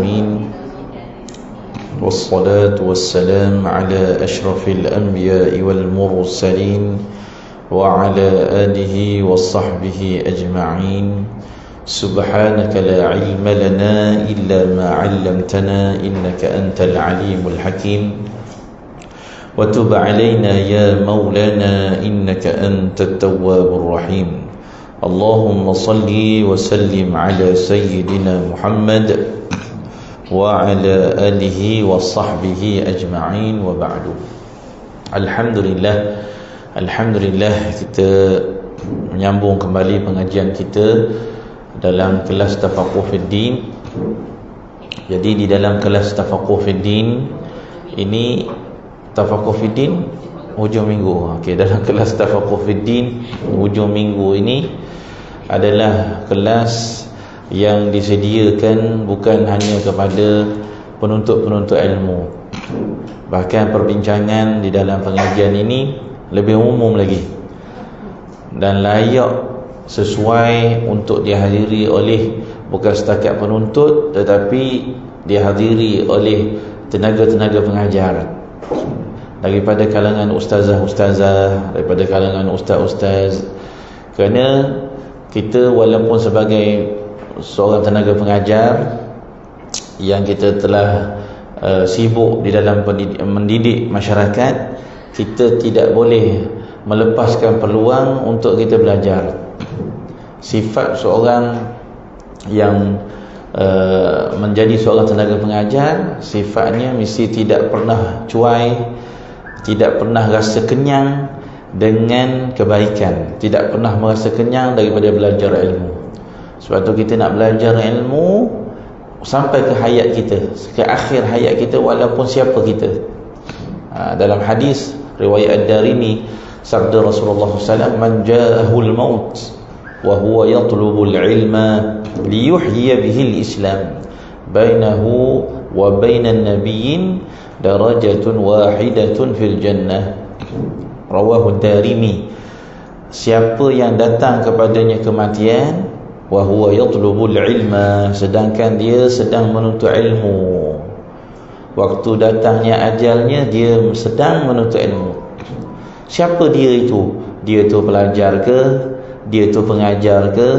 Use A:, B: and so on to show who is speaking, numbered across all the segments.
A: العالمين والصلاة والسلام على أشرف الأنبياء والمرسلين وعلى آله وصحبه أجمعين. سبحانك لا علم لنا إلا ما علمتنا إنك أنت العليم الحكيم. وتب علينا يا مولانا إنك أنت التواب الرحيم. اللهم صل وسلم على سيدنا محمد وعلى آله وصحبه أجمعين وبعد. Alhamdulillah kita menyambung kembali pengajian kita dalam kelas Tafaqquh Fiddin. Jadi di dalam kelas Tafaqquh Fiddin ini, Tafaqquh Fiddin hujung minggu. Okey, dalam kelas Tafaqquh Fiddin hujung minggu ini adalah kelas yang disediakan bukan hanya kepada penuntut-penuntut ilmu. Bahkan perbincangan di dalam pengajian ini lebih umum lagi dan layak sesuai untuk dihadiri oleh bukan setakat penuntut, tetapi dihadiri oleh tenaga-tenaga pengajar daripada kalangan ustazah-ustazah, daripada kalangan ustaz-ustaz. Kerana kita walaupun sebagai seorang tenaga pengajar yang kita telah sibuk di dalam mendidik masyarakat, kita tidak boleh melepaskan peluang untuk kita belajar. Sifat seorang yang menjadi seorang tenaga pengajar, sifatnya mesti tidak pernah cuai, tidak pernah rasa kenyang dengan kebaikan, tidak pernah merasa kenyang daripada belajar ilmu. Sebab tu kita nak belajar ilmu sampai ke hayat kita, ke akhir hayat kita, walaupun siapa kita. Dalam hadis riwayat Ad-Darimi, sabda Rasulullah SAW, man ja'ahul maut wa huwa yatlubul ilma liyuhyiya bihil islam bainahu wa bainan nabiyyin darajatun wahidatun fil jannah. Rawahu Ad-Darimi. Siapa yang datang kepadanya kematian, wa huwa yatlubul ilma, sedangkan dia sedang menuntut ilmu, waktu datangnya ajalnya dia sedang menuntut ilmu. Siapa dia itu? Dia tu pelajar ke? Dia tu pengajar ke?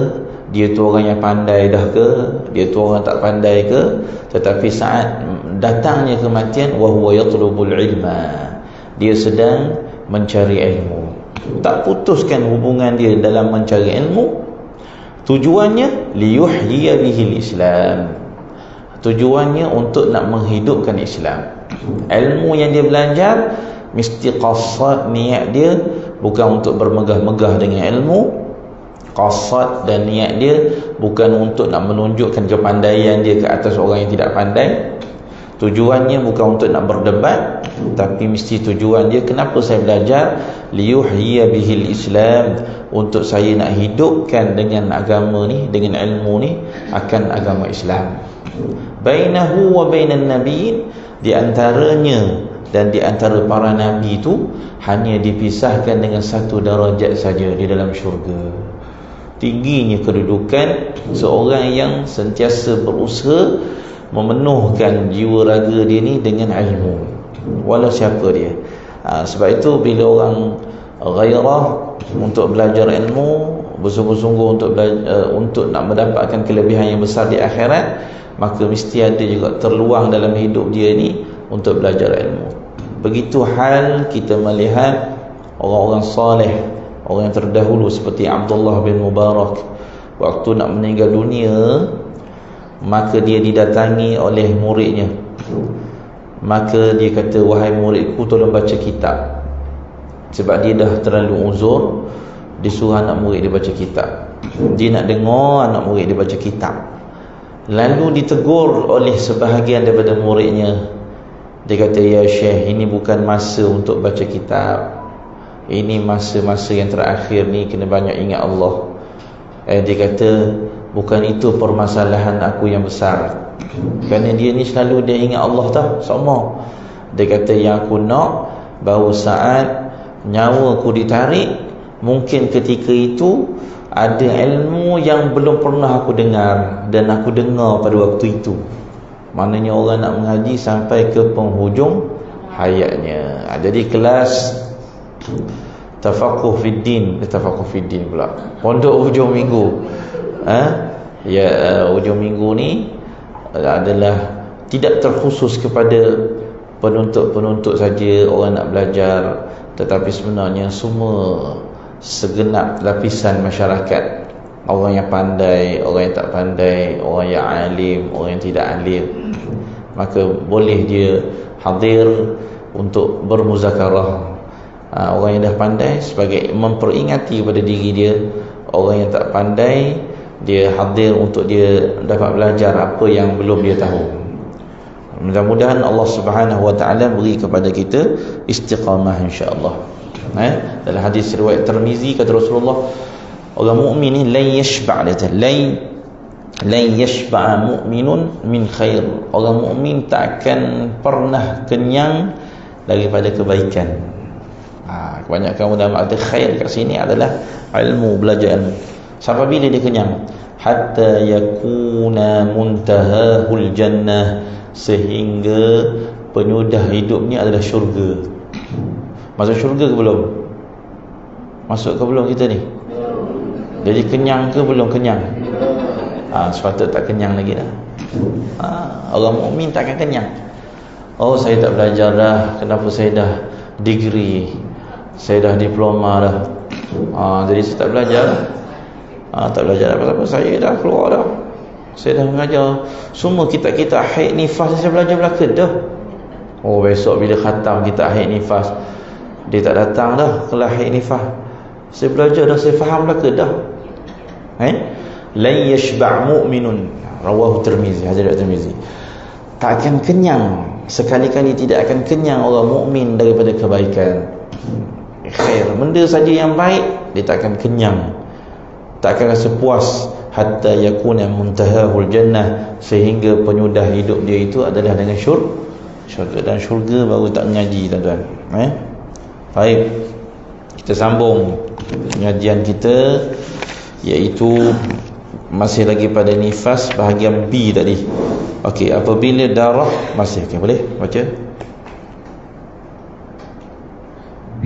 A: Dia tu orang yang pandai dah ke? Dia tu orang tak pandai ke? Tetapi saat datangnya kematian, wa huwa yatlubul ilma, dia sedang mencari ilmu. Tak putuskan hubungan dia dalam mencari ilmu. Tujuannya liyuhyiya bihil islam, tujuannya untuk nak menghidupkan Islam. Ilmu yang dia belajar mesti qasad, niat dia bukan untuk bermegah-megah dengan ilmu. Qasad dan niat dia bukan untuk nak menunjukkan kepandaian dia ke atas orang yang tidak pandai. Tujuannya bukan untuk nak berdebat, tapi mesti tujuan dia, kenapa saya belajar? Liyuhyiya bihil Islam, untuk saya nak hidupkan dengan agama ni, dengan ilmu ni, akan agama Islam. Bainahu wa bainan nabiyyin, di antaranya dan di antara para nabi itu hanya dipisahkan dengan satu darajat saja di dalam syurga. Tingginya kedudukan seorang yang sentiasa berusaha memenuhkan jiwa raga dia ni dengan ilmu, walau siapa dia. Sebab itu bila orang ghairah untuk belajar ilmu, bersungguh-sungguh untuk nak mendapatkan kelebihan yang besar di akhirat, maka mesti ada juga terluang dalam hidup dia ni untuk belajar ilmu. Begitu hal kita melihat orang-orang saleh, orang yang terdahulu seperti Abdullah bin Mubarak. Waktu nak meninggal dunia, maka dia didatangi oleh muridnya. Maka dia kata, wahai muridku, tolong baca kitab. Sebab dia dah terlalu uzur, disuruh anak murid dia baca kitab. Dia nak dengar anak murid dia baca kitab. Lalu ditegur oleh sebahagian daripada muridnya. Dia kata, ya Syekh, ini bukan masa untuk baca kitab. Ini masa-masa yang terakhir ni, kena banyak ingat Allah. Dia kata, bukan itu permasalahan aku yang besar. Kerana dia ni selalu dia ingat Allah tau, sama. Dia kata, yang aku nak, bahawa saat nyawa aku ditarik, mungkin ketika itu ada ilmu yang belum pernah aku dengar, dan aku dengar pada waktu itu. Maknanya orang nak mengaji sampai ke penghujung hayatnya. Jadi kelas Tafaqquh Fiddin, Tafaqquh Fiddin pula, pondok hujung minggu. Hujung minggu ni adalah tidak terkhusus kepada penuntut-penuntut saja, orang nak belajar, tetapi sebenarnya semua segenap lapisan masyarakat, orang yang pandai, orang yang tak pandai, orang yang alim, orang yang tidak alim, maka boleh dia hadir untuk bermuzakarah. Orang yang dah pandai sebagai memperingati pada diri dia, orang yang tak pandai dia hadir untuk dia dapat belajar apa yang belum dia tahu. Mudah-mudahan Allah Subhanahu wa taala beri kepada kita istiqamah insya-Allah. Dalam hadis riwayat Tirmizi kata Rasulullah, orang mukmin ni la yashba' la yashba' mu'minun min khair. Orang mukmin tak akan pernah kenyang daripada kebaikan. Kebanyakan ulama kata khair kat sini adalah ilmu, belajar ilmu. Sampai bila dia kenyang? Hatta yakuna muntahahul jannah, sehingga penyudah hidupnya adalah syurga. Masuk syurga ke belum? Masuk ke belum kita ni? Jadi kenyang ke belum kenyang? Sepatutnya tak kenyang lagi dah. Orang mukmin tak akan kenyang. Oh, saya tak belajar dah. Kenapa saya dah degree, saya dah diploma dah. Jadi saya tak belajar. Tak belajar apa-apa, saya dah keluar dah. Saya dah mengajar semua kitab-kitab haid nifas, saya belajar belakang dah. Oh, besok bila khatam kitab haid nifas, dia tak datang dah kelas haid nifas. Saya belajar dah, saya faham belakang dah. La yashba' mu'minun, rawahu Tirmizi, hadis Tirmizi. Tak akan kenyang, sekali-kali tidak akan kenyang orang mukmin daripada kebaikan. Khair, benda saja yang baik dia tak akan kenyang, tak akan rasa puas. Hatta yakuna muntahahul jannah, sehingga penyudah hidup dia itu adalah dengan syurga. Dan syurga baru tak mengaji, tuan-tuan. Baik, kita sambung pengajian kita, iaitu masih lagi pada nifas bahagian B tadi. Okey, apabila darah masih boleh baca
B: B.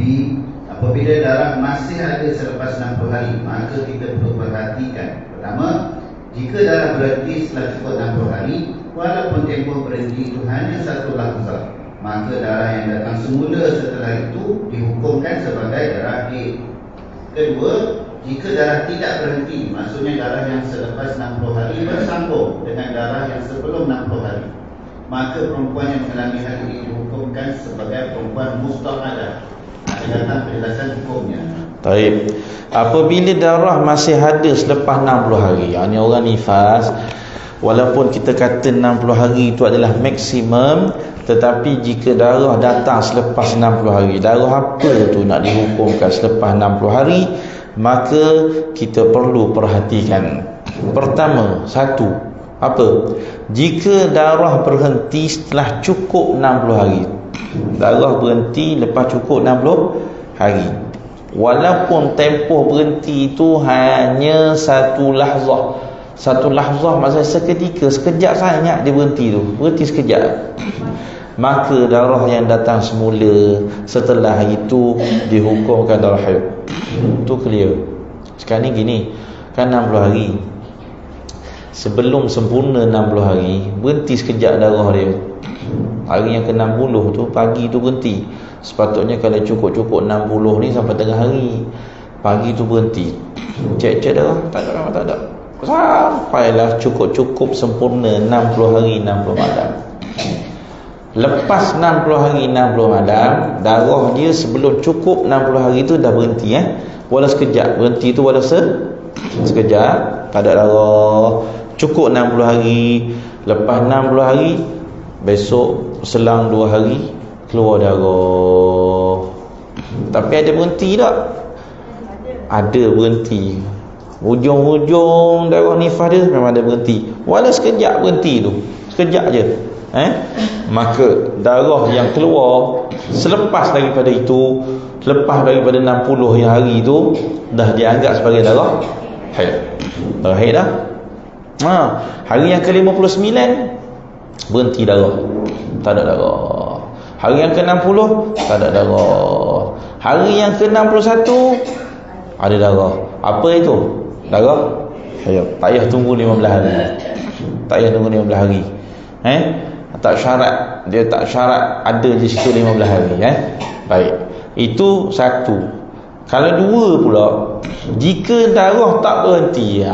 B: Apabila darah masih ada selepas 60 hari, maka kita perlu perhatikan. Pertama, jika darah berhenti setelah cukup 60 hari, walaupun tempoh berhenti itu hanya satu lahzah, maka darah yang datang semula setelah itu dihukumkan sebagai darah A. Kedua, jika darah tidak berhenti, maksudnya darah yang selepas 60 hari bersambung dengan darah yang sebelum 60 hari, maka perempuan yang mengalami hal ini dihukumkan sebagai perempuan mustahadah. Datang penjelasan hukumnya.
A: Taib. Apabila darah masih ada selepas 60 hari, ini orang nifas, walaupun kita kata 60 hari itu adalah maksimum, tetapi jika darah datang selepas 60 hari, darah apa tu nak dihukumkan selepas 60 hari, maka kita perlu perhatikan. Pertama, satu, apa? Jika darah berhenti setelah cukup 60 hari, darah berhenti lepas cukup 60 hari, walaupun tempoh berhenti itu hanya satu lahzah. Satu lahzah maksudnya seketika, sekejap sangat dia berhenti tu, berhenti sekejap, maka darah yang datang semula setelah itu dihukumkan darah haid. Itu clear. Sekarang ni gini, kan 60 hari, sebelum sempurna 60 hari berhenti sekejap darah dia. Hari yang ke-60 tu, pagi tu berhenti. Sepatutnya kalau cukup-cukup 60 ni sampai tengah hari, pagi tu berhenti. Cek darah, tak ada. Sampailah cukup-cukup sempurna 60 hari 60 malam. Lepas 60 hari 60 malam, darah dia sebelum cukup 60 hari tu dah berhenti. Walau sekejap, berhenti tu walau sekejap, tak ada darah. Cukup 60 hari, lepas 60 hari, besok selang 2 hari keluar darah. Tapi ada berhenti tak? Ada berhenti. Hujung-hujung darah nifas dia memang ada berhenti, walau sekejap berhenti tu, sekejap je. Maka darah yang keluar selepas daripada itu, lepas daripada 60 hari tu, dah dianggap sebagai darah haid. Darah haid dah. Hari yang ke-59 berhenti darah, tak ada darah. Hari yang ke-60 tak ada darah. Hari yang ke-61 ada darah. Apa itu? Darah haid. Tak payah tunggu 15 hari. Tak payah tunggu 15 hari. Tak syarat, dia tak syarat ada di situ 15 hari. Baik. Itu satu. Kalau dua pula, jika darah tak berhenti,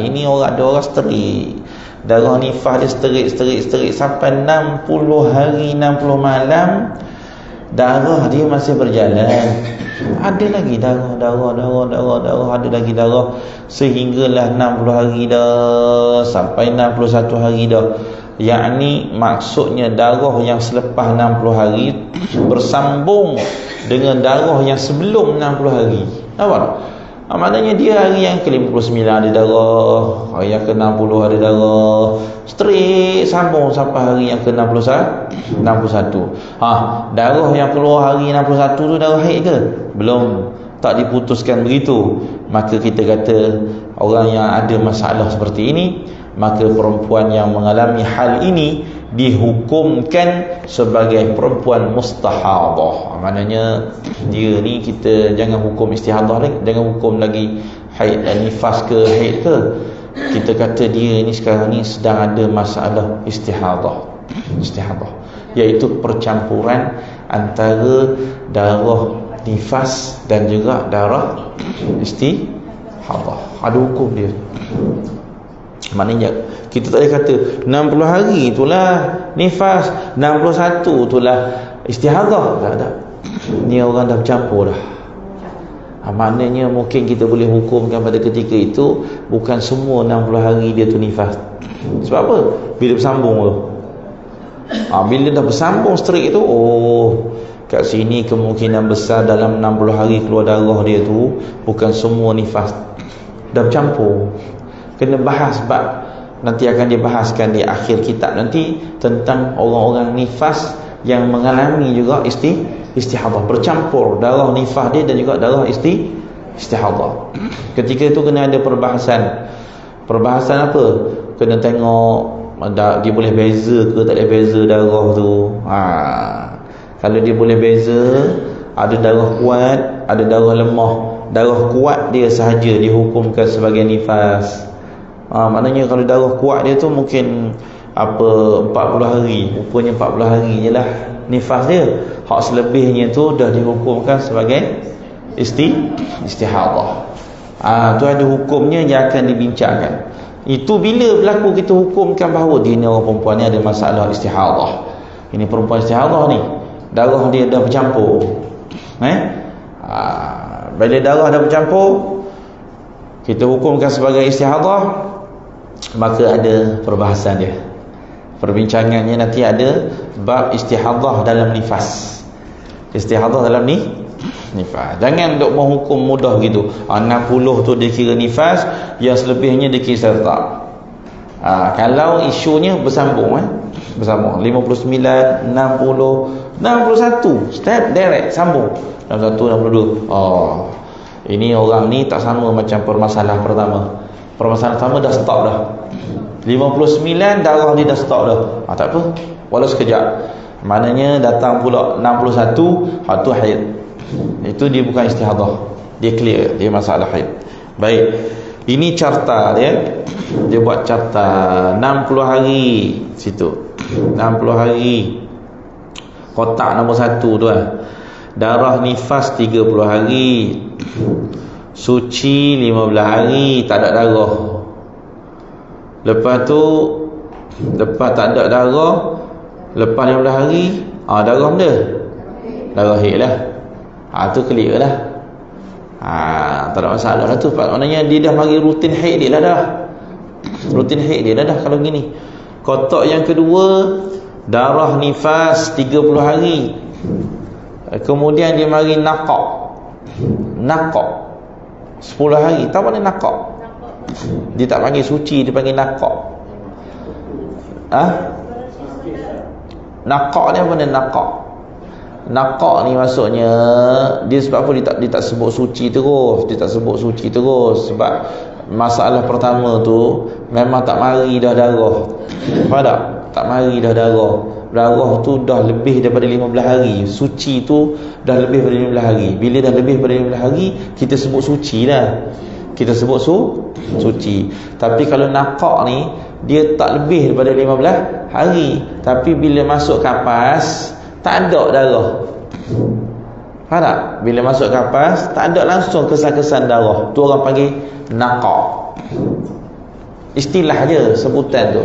A: ini orang ada orang sterik. Darah nifas dia sterik sampai 60 hari 60 malam, darah dia masih berjalan. Ada lagi darah, ada lagi darah sehinggalah 60 hari dah, sampai 61 hari dah. Yakni maksudnya darah yang selepas 60 hari bersambung dengan darah yang sebelum 60 hari. Nampak? Maknanya dia hari yang ke-59 ada darah, hari yang ke-60 ada darah, straight sambung sampai hari yang ke-61. Darah yang keluar hari 61 tu darah haid ke? Belum, tak diputuskan begitu. Maka kita kata orang yang ada masalah seperti ini, maka perempuan yang mengalami hal ini dihukumkan sebagai perempuan mustahadah. Maknanya dia ni kita jangan hukum istihadah lagi, jangan hukum lagi haid dan nifas ke haid ke. Kita kata dia ni sekarang ni sedang ada masalah istihadah, iaitu percampuran antara darah nifas dan juga darah istihadah. Ada hukum dia. Maknanya kita tak boleh kata 60 hari itulah nifas, 61 itulah istihadah. Tak ada. Ni orang dah bercampur dah. Maknanya mungkin kita boleh hukumkan pada ketika itu bukan semua 60 hari dia tu nifas. Sebab apa? Bila bersambung tu. Bila dah bersambung straight tu, kat sini kemungkinan besar dalam 60 hari keluar darah dia tu bukan semua nifas. Dah bercampur. Kena bahas, sebab nanti akan dibahaskan di akhir kitab nanti tentang orang-orang nifas yang mengalami juga istihadah, bercampur darah nifas dia dan juga darah istihadah. Ketika itu kena ada perbahasan apa? Kena tengok dia boleh beza ke tak boleh beza darah tu. Kalau dia boleh beza, ada darah kuat, ada darah lemah. Darah kuat dia sahaja dihukumkan sebagai nifas. Maknanya kalau darah kuat dia tu mungkin 40 hari, rupanya 40 hari je lah nifas dia. Hak selebihnya tu dah dihukumkan sebagai istihadah. Tu ada hukumnya yang akan dibincangkan. Itu bila berlaku kita hukumkan bahawa dia ni orang perempuan ni ada masalah istihadah. Ini perempuan istihadah ni, darah dia dah bercampur. Bila darah dah bercampur, kita hukumkan sebagai istihadah, maka ada perbahasan dia. Perbincangannya nanti ada bab istihadah dalam nifas. Istihadah dalam nifas. Jangan duk menghukum mudah gitu. 60 tu dia kira nifas, yang selebihnya dia kira tak. Kalau isunya bersambung, bersambung 59, 60, 61 step direct sambung. 61, 62. Ini orang ni tak sama macam permasalahan pertama. Permasalahan pertama dah stop dah. 59 darah dia dah stop dah. Tak apa, walau sekejap. Maknanya datang pula 61, tu haid. Itu dia bukan istihadah, dia clear, dia masalah haid. Baik, ini carta dia. Dia buat carta 60 hari situ. 60 hari. Kotak nombor 1 tu darah nifas 30 hari, suci 15 hari, tak ada darah. Lepas tu, lepas tak ada darah, lepas 15 hari, darah benda, darah haid lah. Tu clear lah. Tak ada masalah lah tu. Maknanya dia dah bagi rutin haid dia lah dah. Rutin haid dia dah kalau gini. Kotak yang kedua, darah nifas 30 hari. Kemudian dia mari naqaq 10 hari. Tahu mana naqaq? Dia tak panggil suci, dia panggil naqaq. Naqaq ni apa ni naqaq? Naqaq ni maksudnya dia sebab apa dia tak sebut suci terus. Dia tak sebut suci terus sebab masalah pertama tu memang tak mari dah darah. Faham tak? tak mari dah darah. Darah tu dah lebih daripada 15 hari. Suci tu dah lebih daripada 15 hari. Bila dah lebih daripada 15 hari, kita sebut suci dah. Kita sebut suci. Tapi kalau nakak ni, dia tak lebih daripada 15 hari. Tapi bila masuk kapas, tak ada darah. Faham tak? Bila masuk kapas, tak ada langsung kesan-kesan darah. Tu orang panggil nakak. Istilah je, sebutan tu.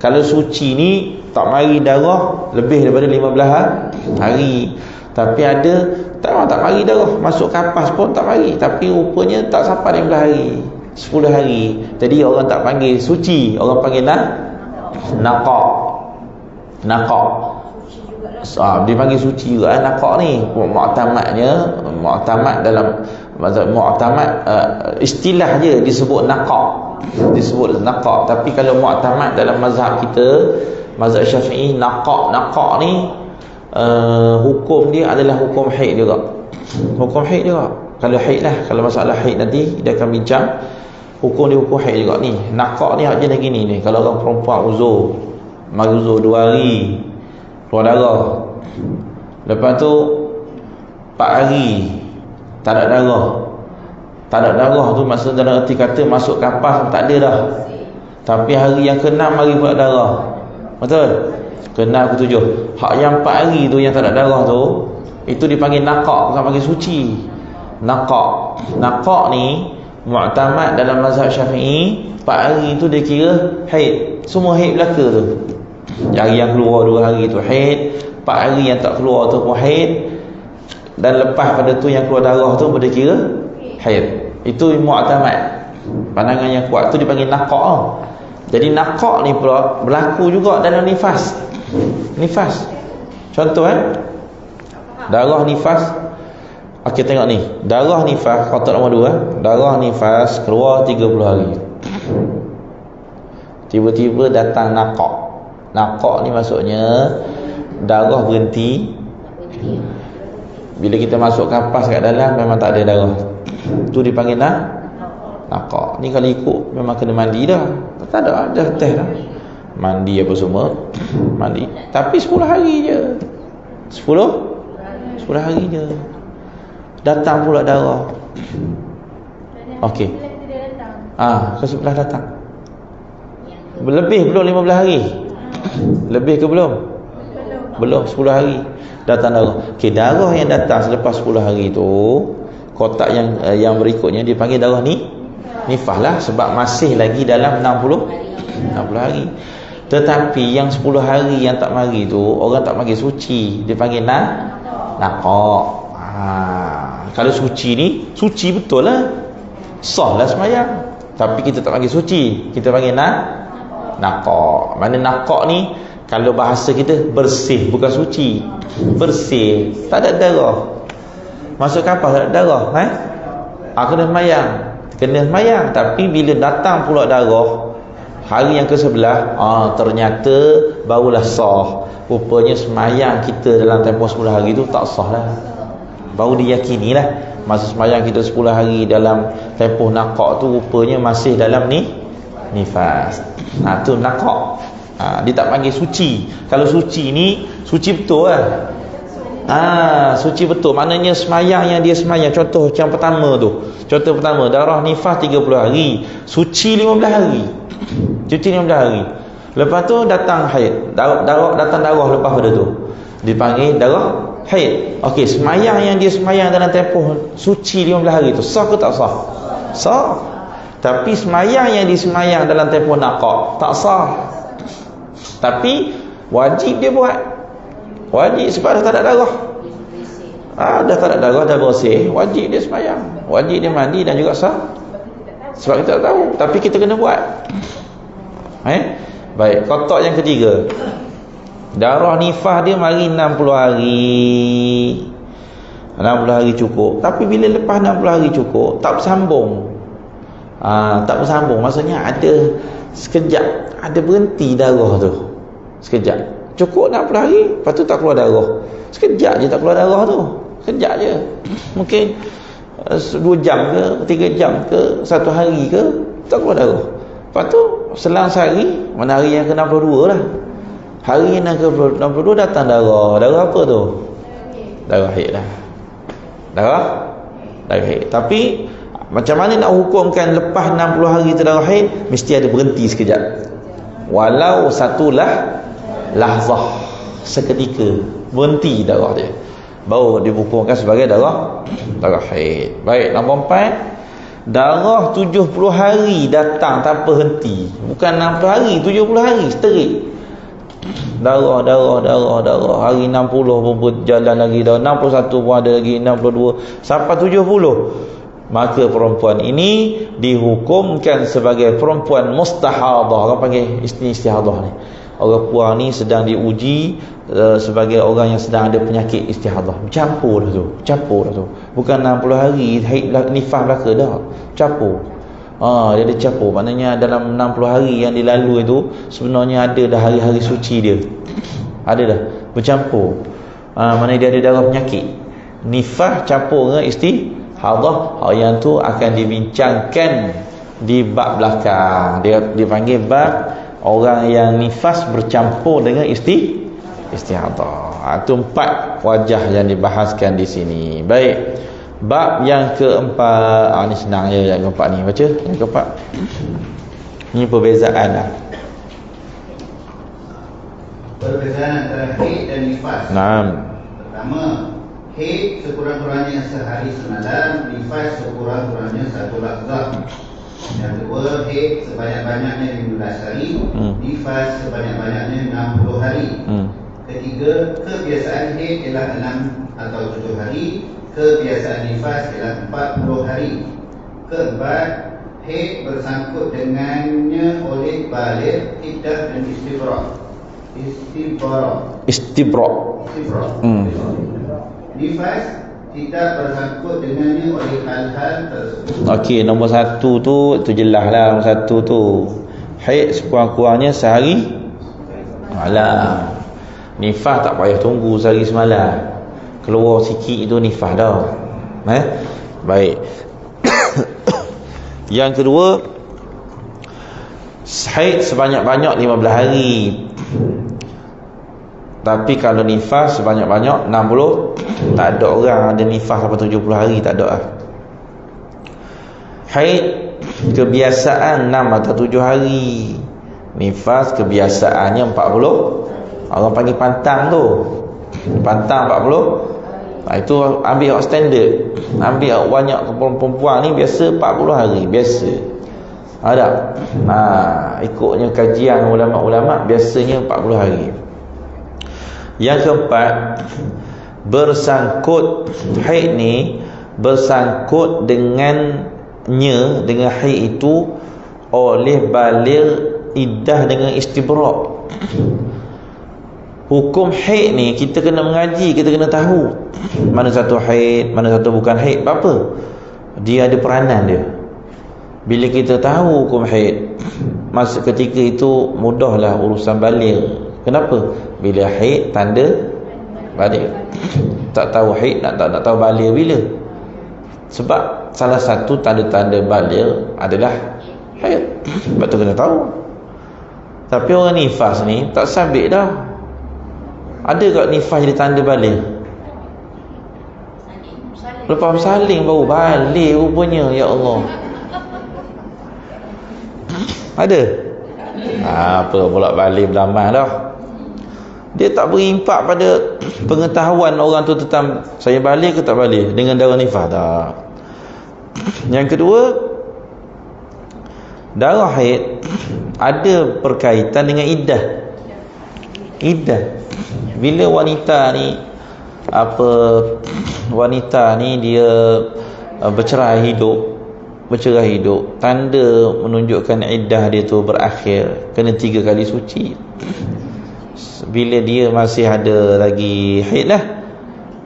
A: Kalau suci ni tak mari darah lebih daripada 15 hari. Tapi ada tak mari darah, masuk kapas pun tak mari. Tapi rupanya tak sampai 15 hari, 10 hari. Jadi orang tak panggil suci, orang panggil nakak. Dia panggil suci juga nakak ni. Mu'tamad dalam mazhab mu'tamad, istilah je disebut nakak. Tapi kalau mu'tamad dalam mazhab kita, mazhab Syafi'i, nakak ni hukum dia adalah hukum haid juga. Kalau haid lah, kalau masalah haid nanti dia akan bincang. Hukum dia hukum haid juga ni. Nakak ni jenis gini ni. Kalau orang perempuan mari uzur 2 hari, keluar darah. Lepas tu 4 hari tak ada darah. Tak ada darah tu maksud dalam erti kata masuk kapas tak ada dah. Tapi hari yang ke-6 mari pula darah. Betul? Ke-6 ke-7. Hak yang 4 hari tu yang tak ada darah tu, itu dipanggil nakak, bukan panggil suci. Nakak ni mu'tamad dalam mazhab Syafi'i. 4 hari tu dia kira haid. Semua haid belaka tu. Hari yang keluar 2 hari tu haid, 4 hari yang tak keluar tu pun haid, dan lepas pada tu yang keluar darah tu boleh kira haid. Itu mu'tamad, pandangan yang kuat tu dipanggil nakak. Jadi nakak ni pula berlaku juga dalam nifas. Contoh darah nifas. Okey, tengok ni. Darah nifas, kotak nombor 2. Darah nifas keluar 30 hari. Tiba-tiba datang nakak. Nakak ni maksudnya darah berhenti. Bila kita masuk kapas kat dalam memang tak ada darah. Tu dipanggil nakak. Ni kalau ikut memang kena mandi dah. Tak ada teh dah. Mandi apa semua. Mandi. Tapi 10 hari je. 10 hari je. Datang pula darah. Okey. Ke-11 datang. Lebih belum 15 hari? Lebih ke belum? Belum, 10 hari datang darah. Okey, darah yang datang selepas 10 hari tu, kotak yang berikutnya dipanggil darah nifas lah, sebab masih lagi dalam 60 hari. Tetapi yang 10 hari yang tak mari tu, orang tak panggil suci, dia panggil nakak. Kalau suci ni, suci betul lah, sah lah semayang. Tapi kita tak panggil suci, kita panggil nakak. Mana nakak ni, kalau bahasa kita bersih, bukan suci. Bersih, tak ada darah. Masuk kapas tak ada darah, kena semayang. Tapi bila datang pula darah hari yang ke-11, ternyata barulah sah. Rupanya semayang kita dalam tempoh 10 hari tu tak sah lah. Baru diyakinilah masa semayang kita 10 hari dalam tempoh nakak tu rupanya masih dalam nifas. Tu nakak. Dia tak panggil suci. Kalau suci ni, suci betul lah. Suci betul. Maknanya semayang yang dia semayang, contoh yang pertama tu. Contoh pertama, darah nifas 30 hari, suci 15 hari. Suci 15 hari. Lepas tu datang haid. Datang darah lepas pada tu, dipanggil darah haid. Okey, semayang yang dia semayang dalam tempoh suci 15 hari tu, sah ke tak sah? Sah. Tapi semayang yang disemayang dalam tempoh nakak tak sah. Tapi wajib dia buat. Wajib sebab dah tak ada darah. Dah tak ada darah, dah bersih, wajib dia semayang, wajib dia mandi dan juga sah. Sebab kita tak tahu, tapi kita kena buat. Baik, kotak yang ketiga. Darah nifas dia mari 60 hari. 60 hari cukup. Tapi bila lepas 60 hari cukup, tak bersambung. Tak bersambung, maksudnya ada sekejap, ada berhenti darah tu. Sekejap. Cukup 60 hari, lepas tu tak keluar darah. Sekejap je tak keluar darah tu. Sekejap je. Mungkin 2 jam ke, 3 jam ke, 1 hari ke, tak keluar darah. Lepas tu selang sehari, mana hari yang ke-62 lah. Hari 62 datang darah. Darah apa tu? Darah haid lah. Darah haid. Tapi macam mana nak hukumkan lepas 60 hari tu darah haid? Mesti ada berhenti sekejap. Walau satu lahzah, seketika berhenti darah dia, baru dihukumkan sebagai darah haid. Baik, nombor 4, darah 70 hari datang tanpa henti. Bukan 60 hari, 70 hari straight. Darah hari 60 pun berjalan lagi, darah 61 pun ada lagi, 62 sampai 70. Maka perempuan ini dihukumkan sebagai perempuan mustahadah. Orang panggil istihadah ni, orang puan ni sedang diuji sebagai orang yang sedang ada penyakit istihadah. Campur dah tu. Bukan 60 hari haid nifas belaka dah, campur. Dia ada campur. Maknanya dalam 60 hari yang dilalui itu sebenarnya ada dah hari-hari suci dia. Ada dah bercampur. Maknanya dia ada darah penyakit. Nifas campur dengan istihadah. Yang tu akan dibincangkan di bab belakang. Dia dipanggil bab orang yang nifas bercampur dengan istihadah. Itu 4 wajah yang dibahaskan di sini. Baik. Bab yang keempat, ni senang je yang keempat ni. Baca yang keempat. Ini perbezaan lah.
B: Perbezaan antara haid dan nifas. Pertama, haid sekurang-kurangnya sehari semalam, nifas sekurang-kurangnya 1 lahzah. Yang kedua, haid sebanyak-banyaknya 15 hari, nifas sebanyak-banyaknya 60 hari. Ketiga, kebiasaan haid ialah 6 atau 7 hari, kebiasaan nifas ialah 40 hari. Keempat, haid bersangkut dengannya oleh baligh, iddah dan istibra'. Nifas tidak bersangkut dengannya oleh hal-hal tersebut.
A: Okey, nombor 1 tu jelas lah. Nombor 1 tu haid sekurang-kurangnya sehari malam. Nifas tak payah tunggu sehari semalam, keluar sikit itu nifas dah. Baik. Yang kedua, haid sebanyak-banyak 15 hari. Tapi kalau nifas sebanyak-banyak 60, tak ada orang ada nifas sampai 70 hari, tak ada lah. Haid kebiasaan 6 atau 7 hari. Nifas kebiasaannya 40. Orang panggil pantang tu. Pantang 40. Itu ambil awak standard. Ambil awak banyak perempuan ni biasa 40 hari, biasa. Ada. Ikutnya kajian ulama-ulama biasanya 40 hari. Yang keempat, bersangkut haid ni bersangkut dengan haid itu oleh baligh, iddah dengan istibra'. Hukum haid ni kita kena mengaji, kita kena tahu mana satu haid, mana satu bukan haid. Apa? Dia ada peranan dia. Bila kita tahu hukum haid, masa ketika itu mudahlah urusan baligh. Kenapa? Bila haid tanda baligh. Tak tahu haid nak tahu baligh bila? Sebab salah satu tanda-tanda baligh adalah haid. Sebab tu kena tahu. Tapi orang nifas ni tak sabit dah. Ada kat nifas jadi tanda baligh? Lepas bersalin baru balik rupanya. Ya Allah. Ada? Apa pula balik berlaman dah. Dia tak beri impak pada pengetahuan orang tu tentang saya balik ke tak balik dengan darah nifas. Tak. Yang kedua, darah haid ada berkaitan dengan iddah. Bila wanita ni dia bercerai hidup, tanda menunjukkan iddah dia tu berakhir, kena 3 kali suci. Bila dia masih ada lagi haid lah,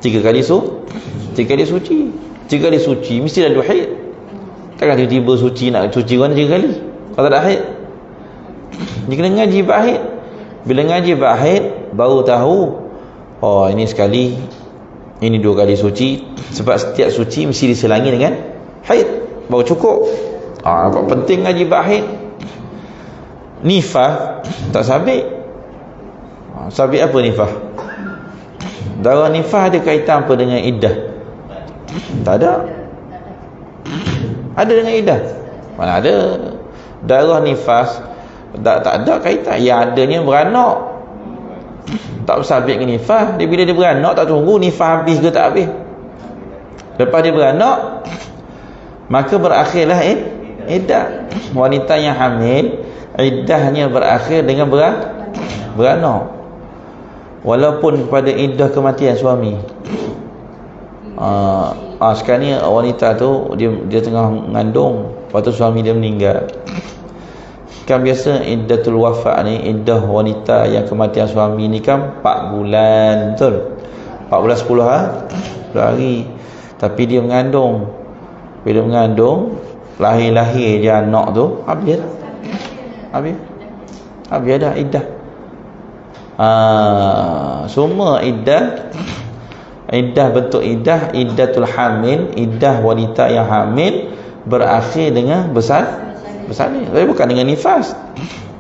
A: 3 kali suci. 3 kali suci mesti dah ada haid. Takkan tiba-tiba suci nak cuci kan 3 kali kalau tak ada haid. Dia kena ngaji bab haid. Bila ngaji bab haid baru tahu, oh ini sekali, ini 2 kali suci. Sebab setiap suci mesti diselangi dengan haid, baru cukup. Nampak penting ngaji bab haid. Nifas tak sabit. Sabit apa nifas? Darah nifas ada kaitan apa dengan iddah? Tak ada. Ada dengan iddah? Mana ada. Darah nifas tak ada kaitan. Yang adanya beranak. Tak bersabit dengan nifas. Dia bila dia beranak tak tunggu nifas habis ke tak habis. Lepas dia beranak, maka berakhirlah iddah. Wanita yang hamil, iddahnya berakhir dengan beranak. Walaupun pada iddah kematian suami. Sekarang ni wanita tu dia tengah mengandung, lepas tu suami dia meninggal. Kan biasa iddatul wafat ni, iddah wanita yang kematian suami ni kan 4 bulan, betul? 4 bulan 10 hari. Tapi dia mengandung. Bila mengandung, lahir je anak tu, habis dah iddah. Semua iddah bentuk iddatul hamil, iddah wanita yang hamil berakhir dengan bersalin. Tapi bukan dengan nifas.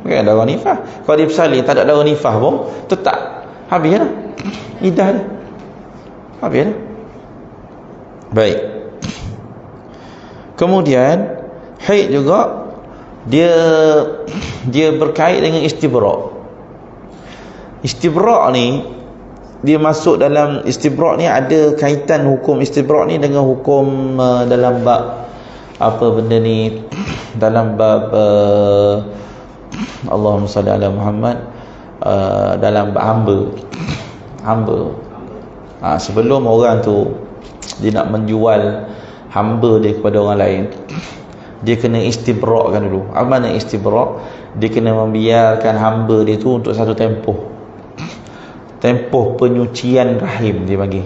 A: Bukan darah nifas. Kalau dia bersalin tak ada darah nifas pun tetap habis dah iddah dia. Habis dah. Baik. Kemudian haid juga dia berkait dengan istibra'. Istibra' ni dia masuk dalam istibra' ni, ada kaitan hukum istibra' ni dengan hukum dalam bab apa benda ni, dalam bab Allahumma salli ala Muhammad, dalam bab hamba. Sebelum orang tu dia nak menjual hamba dia kepada orang lain, dia kena istibra' kan dulu. Apa makna istibra'? Dia kena membiarkan hamba dia tu untuk satu tempoh penyucian rahim dia bagi,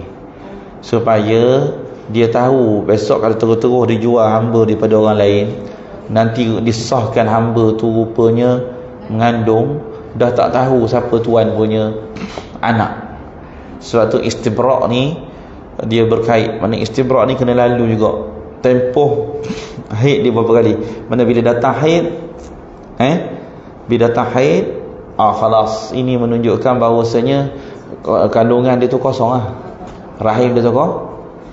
A: supaya dia tahu besok kalau terus-terus dia jual hamba dia pada orang lain, nanti disahkan hamba tu rupanya mengandung, dah tak tahu siapa tuan punya anak. Sebab tu istibra' ni dia berkait. Mana istibra' ni kena lalu juga tempoh haid dia berapa kali. Mana bila datang haid, bila datang haid, khalas, ini menunjukkan bahawasanya kandungan dia tu kosong lah, rahim dia tu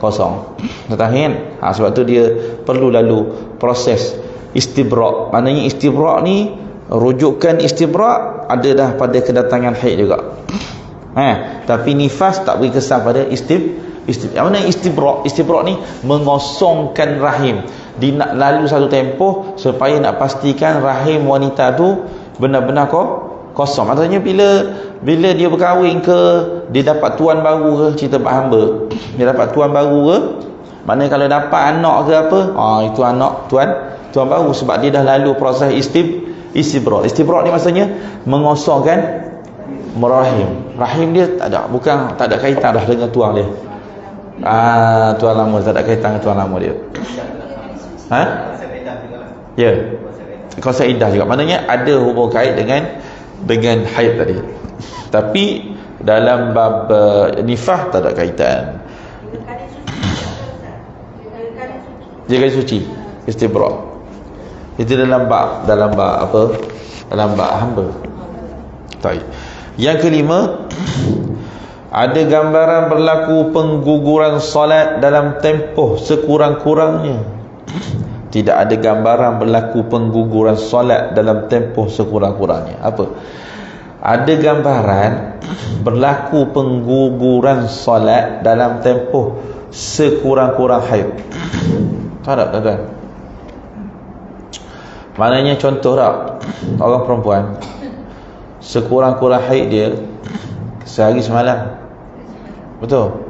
A: kosong, datang haid. Sebab tu dia perlu lalu proses istibra'. Maknanya istibra' ni, rujukan istibra' ada dah pada kedatangan haid juga. Tapi nifas tak beri kesan pada mana istibra' ni mengosongkan rahim. Dia nak lalu satu tempoh supaya nak pastikan rahim wanita tu benar-benar kosong. Maksudnya bila dia berkahwin ke, dia dapat tuan baru ke, cerita bab hamba, dia dapat tuan baru ke, maknanya kalau dapat anak ke apa, itu anak tuan baru, sebab dia dah lalu proses istibra'. Istibra' ni maksudnya mengosongkan rahim dia tak ada kaitan dah dengan tuan dia. Tuan lama tak ada kaitan dengan tuan lama dia. Ya. Konsep iddah juga. Maknanya ada hubung kait dengan haid tadi. Tapi dalam bab nifah tak ada kaitan. Dia kali suci istibra'. Itu dalam bab apa? Dalam bab hamba. Baik. Yang kelima, ada gambaran berlaku pengguguran solat dalam tempoh sekurang-kurangnya. Tidak ada gambaran berlaku pengguguran solat dalam tempoh sekurang-kurangnya. Apa? Ada gambaran berlaku pengguguran solat dalam tempoh sekurang-kurang haid. Tak ada. Maknanya contoh tak, orang perempuan sekurang-kurang haid dia sehari semalam, betul?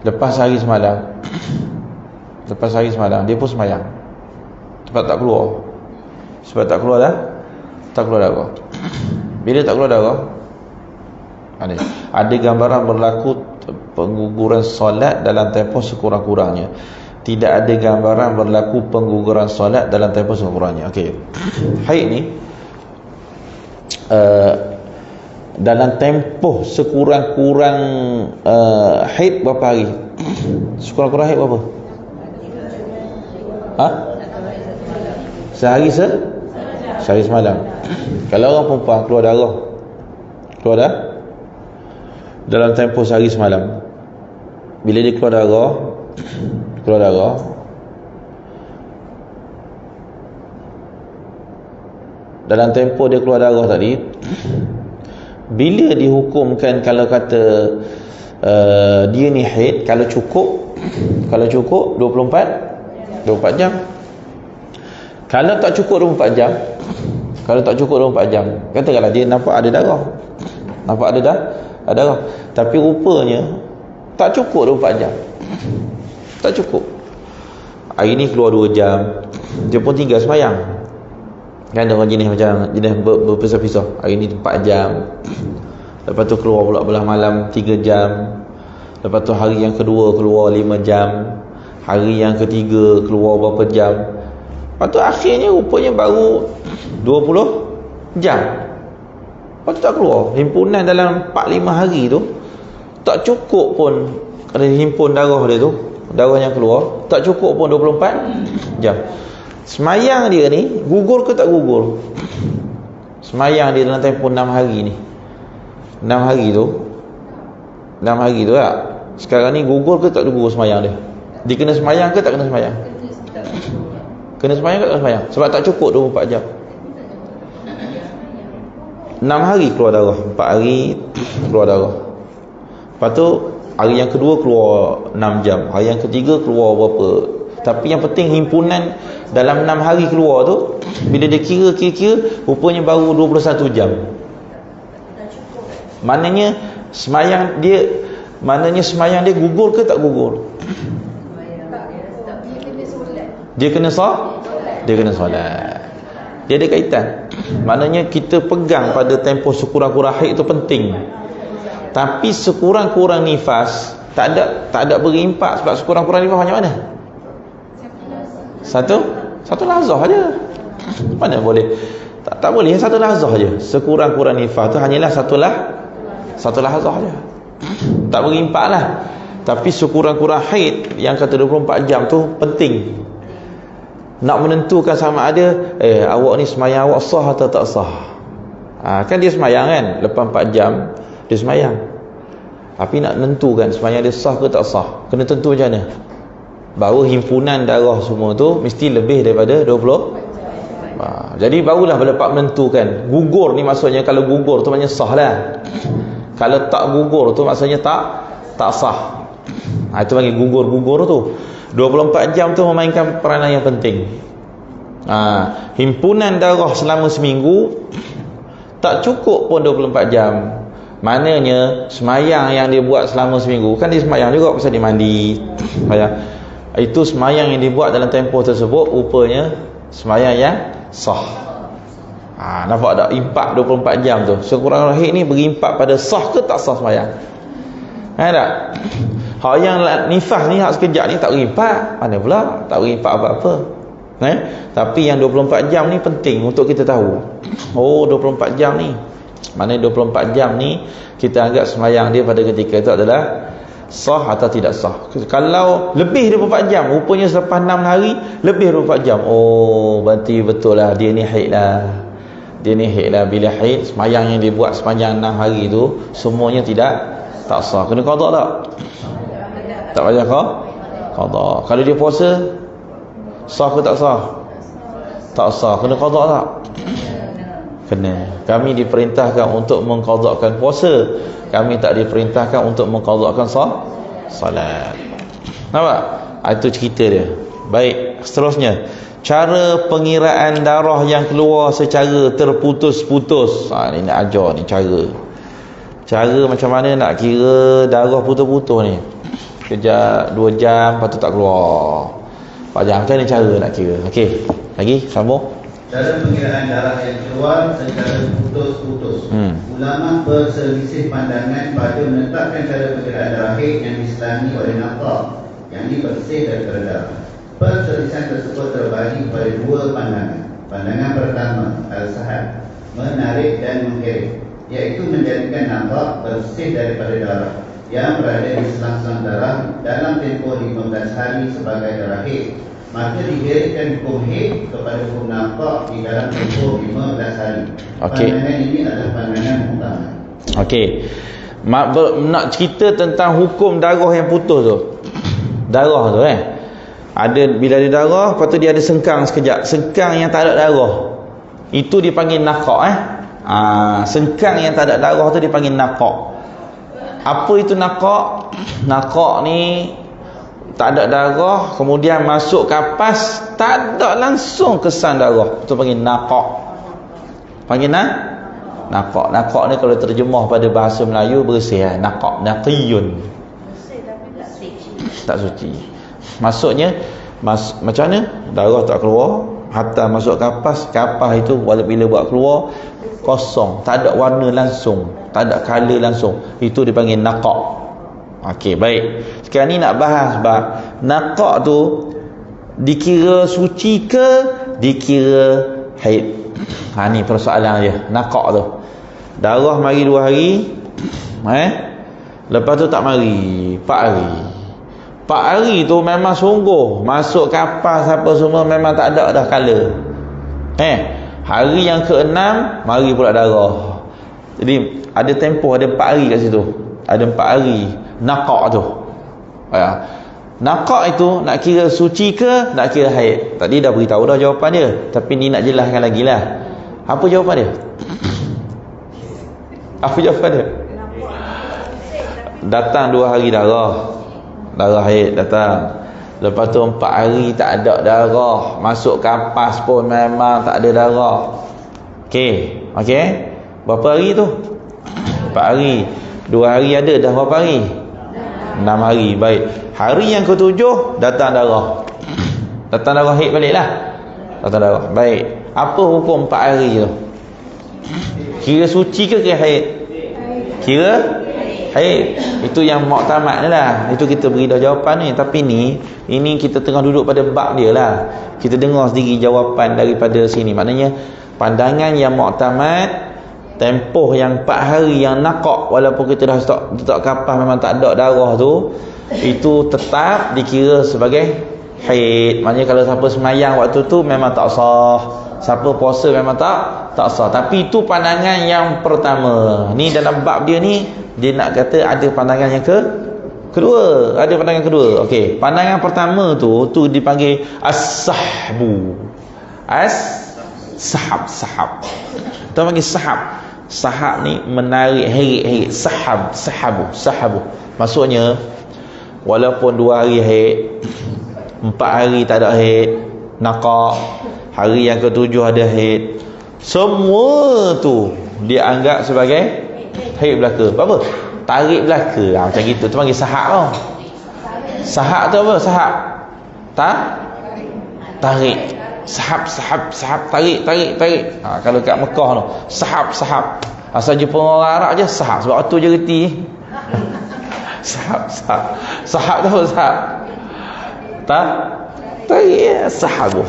A: Lepas sehari semalam dia pun semayang. Sebab tak keluar darah. Bila tak keluar darah, ada gambaran berlaku pengguguran solat dalam tempoh sekurang-kurangnya. Tidak ada gambaran berlaku pengguguran solat dalam tempoh sekurang-kurangnya. Okey. Haid ni dalam tempoh sekurang-kurang haid berapa hari? Sekurang-kurang haid berapa? Sehari sehari semalam. Kalau orang perempuan keluar dalam tempoh sehari semalam. Bila dia keluar darah, dalam tempoh dia keluar darah tadi, bila dihukumkan, kalau kata dia ni haid, kalau cukup 24 jam. Kalau tak cukup 24 jam, katakanlah dia nampak ada darah, tapi rupanya tak cukup 24 jam, tak cukup. Hari ni keluar 2 jam, dia pun tinggal semayang. Kan ada orang jenis berpisah-pisah. Hari ni 4 jam, lepas tu keluar pula belah malam 3 jam, lepas tu hari yang kedua keluar 5 jam, hari yang ketiga keluar berapa jam, lepas tu akhirnya rupanya baru 20 jam. Lepas tu tak keluar. Himpunan dalam 4-5 hari tu tak cukup pun, ada himpun darah dia tu, darah yang keluar tak cukup pun 24 jam. Semayang dia ni gugur ke tak gugur? Semayang dia dalam tempoh 6 hari ni, 6 hari tu tak? Sekarang ni gugur ke tak gugur semayang dia? Dia kena semayang ke tak kena semayang? Kena semayang ke tak kena semayang? Sebab tak cukup 24 jam. 6 hari keluar darah, 4 hari keluar darah. Lepas tu hari yang kedua keluar 6 jam, hari yang ketiga keluar berapa. Tapi yang penting himpunan dalam 6 hari keluar tu, bila dia kira rupanya baru 21 jam. Maknanya semayang dia gugur ke tak gugur? Dia kena solat. Dia ada kaitan. Maknanya kita pegang pada tempoh sekurang-kurang haid itu penting. Tapi sekurang-kurang nifas tak ada berimpak. Sebab sekurang-kurang nifas macam mana? Satu lazah aja. Mana boleh? Tak boleh satu lazah aja. Sekurang-kurang nifas tu hanyalah satu lazah aja. Tak berimpak lah. Tapi sekurang-kurang haid yang kata 24 jam tu penting. Nak menentukan sama ada awak ni semayang awak sah atau tak sah. Kan dia semayang kan, lepas 4 jam dia semayang. Tapi nak menentukan semayang dia sah ke tak sah, kena tentu macam mana? Bahawa himpunan darah semua tu mesti lebih daripada 20. Jadi barulah dapat menentukan. Gugur ni maksudnya, kalau gugur tu maknanya sah lah. Kalau tak gugur tu maksudnya tak sah. Itu panggil gugur tu. 24 jam tu memainkan peranan yang penting. Himpunan darah selama seminggu tak cukup pun 24 jam. Maknanya semayang yang dia buat selama seminggu, kan dia semayang juga pasal dia mandi. Itu semayang yang dibuat dalam tempoh tersebut rupanya semayang yang sah. Nampak tak impak 24 jam tu? Sekurang-kurang haid ni berimpak pada sah ke tak sah semayang. Tak? Hak yang nifas ni, hak sekejap ni tak berimpak. Mana pula tak berimpak apa-apa. Tapi yang 24 jam ni penting untuk kita tahu. 24 jam ni, maknanya 24 jam ni kita anggap semayang dia pada ketika itu adalah sah atau tidak sah. Kalau lebih 24 jam, rupanya selepas 6 hari lebih 24 jam, berarti betul lah dia ni haid lah. Bila haid, semayang yang dia buat sepanjang 6 hari tu semuanya tak sah. Kena qada tak? Tak payah qada. Kalau dia puasa, sah ke tak sah? Tak sah. Kena qada tak? Kena. Kami diperintahkan untuk mengqadakan puasa, kami tak diperintahkan untuk mengqadakan salat. Nampak? Itu cerita dia. Baik, seterusnya, cara pengiraan darah yang keluar secara terputus-putus. Ni nak ajar ni cara macam mana nak kira darah putus-putus ni. Kejap 2 jam, lepas tu tak keluar 4 jam. Macam mana cara nak kira? Okey, lagi sambung.
B: Cara pengiraan darah yang keluar secara putus-putus. Ulama berselisih pandangan pada menetapkan cara pengiraan darah haid yang diselami oleh nafas, yang ini bersih daripada darah. Perselisihan tersebut terbagi pada 2 pandangan. Pandangan pertama, al-sahad, menarik dan mengiring, iaitu menjadikan nafas bersih daripada darah yang berada di selang-selang darah dalam tempoh 15 hari sebagai darah haid, maka digerakkan hukum haid kepada hukum nafas di dalam tempoh 15 hari. Pandangan ini adalah pandangan utama.
A: Nak cerita tentang hukum darah yang putus tu. Darah tu ada, bila ada darah, lepas tu dia ada sengkang sekejap. Sengkang yang tak ada darah, itu dipanggil naqaq. Sengkang yang tak ada darah tu dipanggil naqaq. Apa itu naqaq? Naqaq ni tak ada darah, kemudian masuk kapas, tak ada langsung kesan darah, itu panggil naqaq. Panggil naqaq. Naqaq ni kalau terjemah pada bahasa Melayu bersih, naqaq, naqiyun, tak suci. Maksudnya macam mana? Darah tak keluar, hatta masuk kapas, kapas itu bila buat keluar kosong, tak ada warna langsung, tak ada color langsung, itu dipanggil naqaq. Okey, baik. Sekarang ni nak bahas bab naqaq tu dikira suci ke dikira haid. Ni persoalan dia. Naqaq tu, darah mari 2 hari, lepas tu tak mari 4 hari. 4 hari tu memang sungguh masuk kapas apa semua, memang tak ada dah color. Hari yang ke-6 mari pula darah. Jadi ada tempoh, ada 4 hari kat situ. Ada 4 hari naqaq tu. Naqaq itu nak kira suci ke nak kira haid? Tadi dah beritahu dah jawapan dia, tapi ni nak jelaskan lagi lah. Apa jawapan dia? Apa jawapan dia? Datang 2 hari darah haid datang. Lepas tu 4 hari tak ada darah, masuk kapas pun memang tak ada darah. Okey. Berapa hari tu? 4 hari. 2 hari ada, dah berapa hari? 6 hari. Baik. Hari yang ke-7 datang darah. Datang darah haid balik lah. Datang darah. Baik. Apa hukum 4 hari tu? Kira suci ke kira haid? Kira haid. Itu yang muktamad ni lah. Itu kita beri dah jawapan ni. Tapi ini kita tengah duduk pada bab dia lah. Kita dengar sendiri jawapan daripada sini. Maknanya pandangan yang muktamad, tempoh yang 4 hari yang naqaq, walaupun kita dah letak kapas memang tak ada darah tu, itu tetap dikira sebagai haid. Maknanya kalau siapa semayang waktu tu memang tak sah, siapa puasa memang tak sah. Tapi itu pandangan yang pertama. Ni dalam bab dia ni, dia nak kata ada pandangan yang kedua. Ada pandangan kedua. Okey, pandangan pertama tu dipanggil as-sahbu. Sahab. Kita panggil sahab. Sahab ni menarik, heret. Sahabu. Maksudnya walaupun 2 hari haid, 4 hari tak ada haid, naqaq, hari yang ke-7 ada haid, semua tu dia anggap sebagai haid belaka. Apa? Tarik belaka. Macam gitu, tu panggil sahab tau. Sahab tu apa? Sahab tarik. Sahab, tarik. Kalau kat Mekah tu sahab. Asal jumpa orang Arab je sahab, sebab tu je reti. Sahab tu apa? Sahab tarik.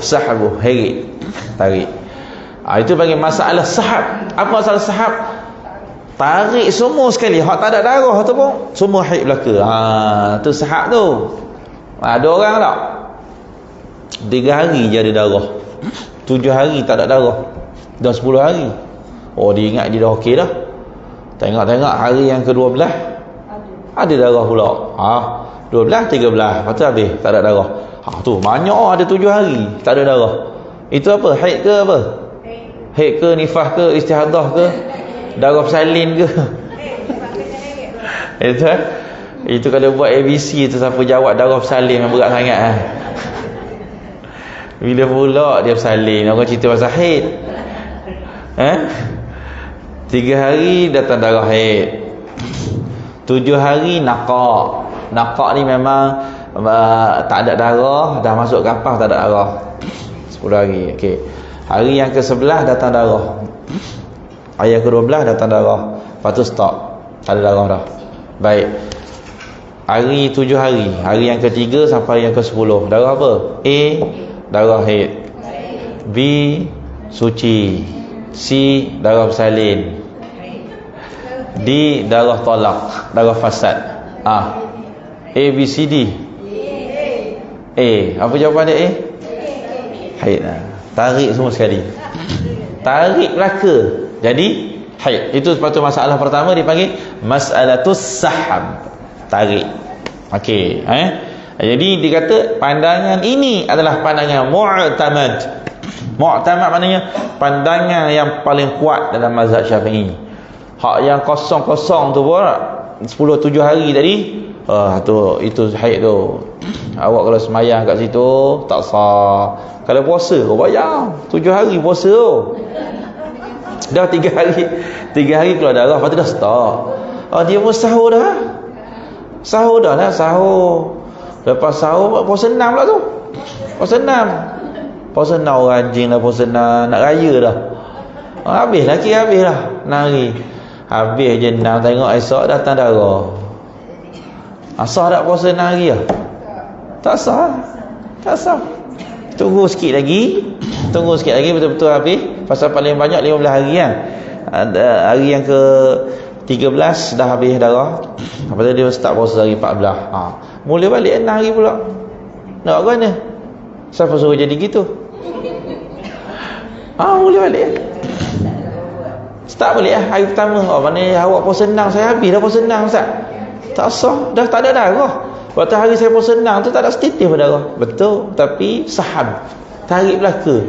A: Sahabu heret, tarik. Itu bagi masalah sahab. Apa masalah sahab? Tarik semua sekali, hak tak ada darah tu pun semua haid belaka. Tu sahab tu. Ada orang tak 3 hari je ada darah, 7 hari tak ada darah, dah 10 hari. Dia ingat dia dah okey dah. Tengok hari yang ke-12 ada darah pula. 12, 13, lepas tu habis tak ada darah. Tu banyak ada 7 hari tak ada darah. Itu apa? Haid ke apa? Haid ke nifas ke istihadah ke darah bersalin ke? Itu kalau buat ABC tu siapa jawab darah bersalin memang berat sangat. Bila pula dia bersalin, orang cerita pasal haid. 3 hari datang darah haid, 7 hari naqaq. Naqaq ni memang tak ada darah, dah masuk kapas tak ada darah, 10 hari. Okey. Hari yang ke-11 datang darah, hari yang ke-12 datang darah, lepas tu stop, tak ada darah dah. Baik. Hari 7 hari, hari yang ke-3 sampai yang ke-10 darah apa? A, darah haid. B, suci. C, darah bersalin. D, darah talak, darah fasad. A, B, C, D. A. Apa jawapan dia? A? Haid. Tarik semua sekali. Tarik belaka. Jadi haid. Itu sepatutnya masalah pertama dipanggil mas'alatus sahab, tarik. Okey, jadi dikata pandangan ini adalah pandangan mu'tamad. Mu'tamad maknanya pandangan yang paling kuat dalam mazhab Syafi'i. Hak yang kosong-kosong tu pun 10-7 hari tadi, itu haid tu. Awak kalau semayang kat situ tak sah. Kalau puasa kau bayar 7 hari puasa tu. Dah 3 hari keluar darah, lepas tu dah stop. Dia pun sahur dah. Sahur dah lah, sahur. Lepas sahur puasa 6 pula tu. Puasa 6 orang rajin lah, puasa 6 nak raya dah. Habis lah 6 hari. Habis je 6, tengok esok datang darah. Sah tak puasa 6 hari lah? Tak sah. Tunggu sikit lagi betul-betul habis. Pasal paling banyak 15 hari kan. Hari yang ke 13 dah habis darah. Lepas tu dia start puasa hari 14. Mula balik 6 hari pula. Nak buat mana? Siapa suruh jadi gitu? Mula balik. Start balik hari pertama. Mana awak puasa 6, saya habis dah puasa 6 Ustaz. Tak sah, dah tak ada darah. Waktu hari saya puasa 6 tu tak ada status berdarah. Betul, tapi sahab, tarik belaka.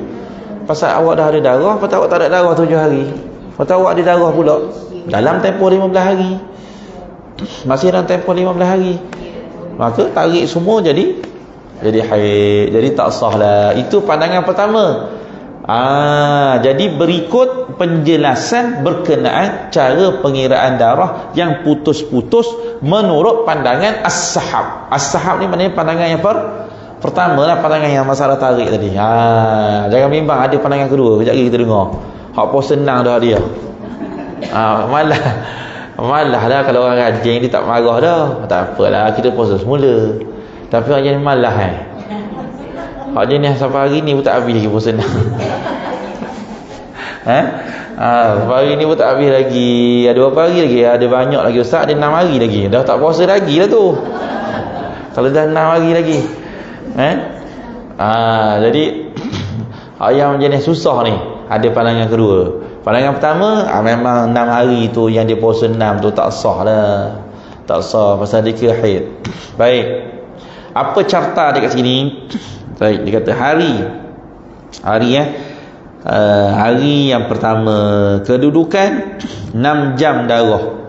A: Pasal awak dah ada darah, pasal awak tak ada darah 7 hari. Pasal awak ada darah pula dalam tempoh 15 hari. Masih dalam tempoh 15 hari. Maka tarik semua jadi haid. Jadi tak sah lah. Itu pandangan pertama. Jadi berikut penjelasan berkenaan cara pengiraan darah yang putus-putus menurut pandangan as-sahab. As-sahab ni maknanya pandangan yang pertama lah, pandangan yang masalah tarik tadi. Jangan bimbang ada pandangan kedua. Kejap lagi kita dengar. Hak puasa senang dah dia. Malah dah kalau orang rajin dia tak marah dah. Tak apalah, kita puasa semula. Tapi orang jenis malah hak jenis sampai hari ni pun tak habis lagi puasa senang. Sampai hari ni pun tak habis lagi. Ada berapa hari lagi? Ada banyak lagi Ustaz, ada 6 hari lagi. Dah tak puasa lagi lah tu. Kalau dah 6 hari lagi. Jadi yang jenis susah ni, ada pandangan kedua. Pandangan pertama, memang 6 hari tu yang dia puasa 6 tu tak sah lah. Tak sah pasal dia kira haid. Baik. Apa carta dekat sini? Baik, dia kata hari yang pertama, kedudukan 6 jam darah.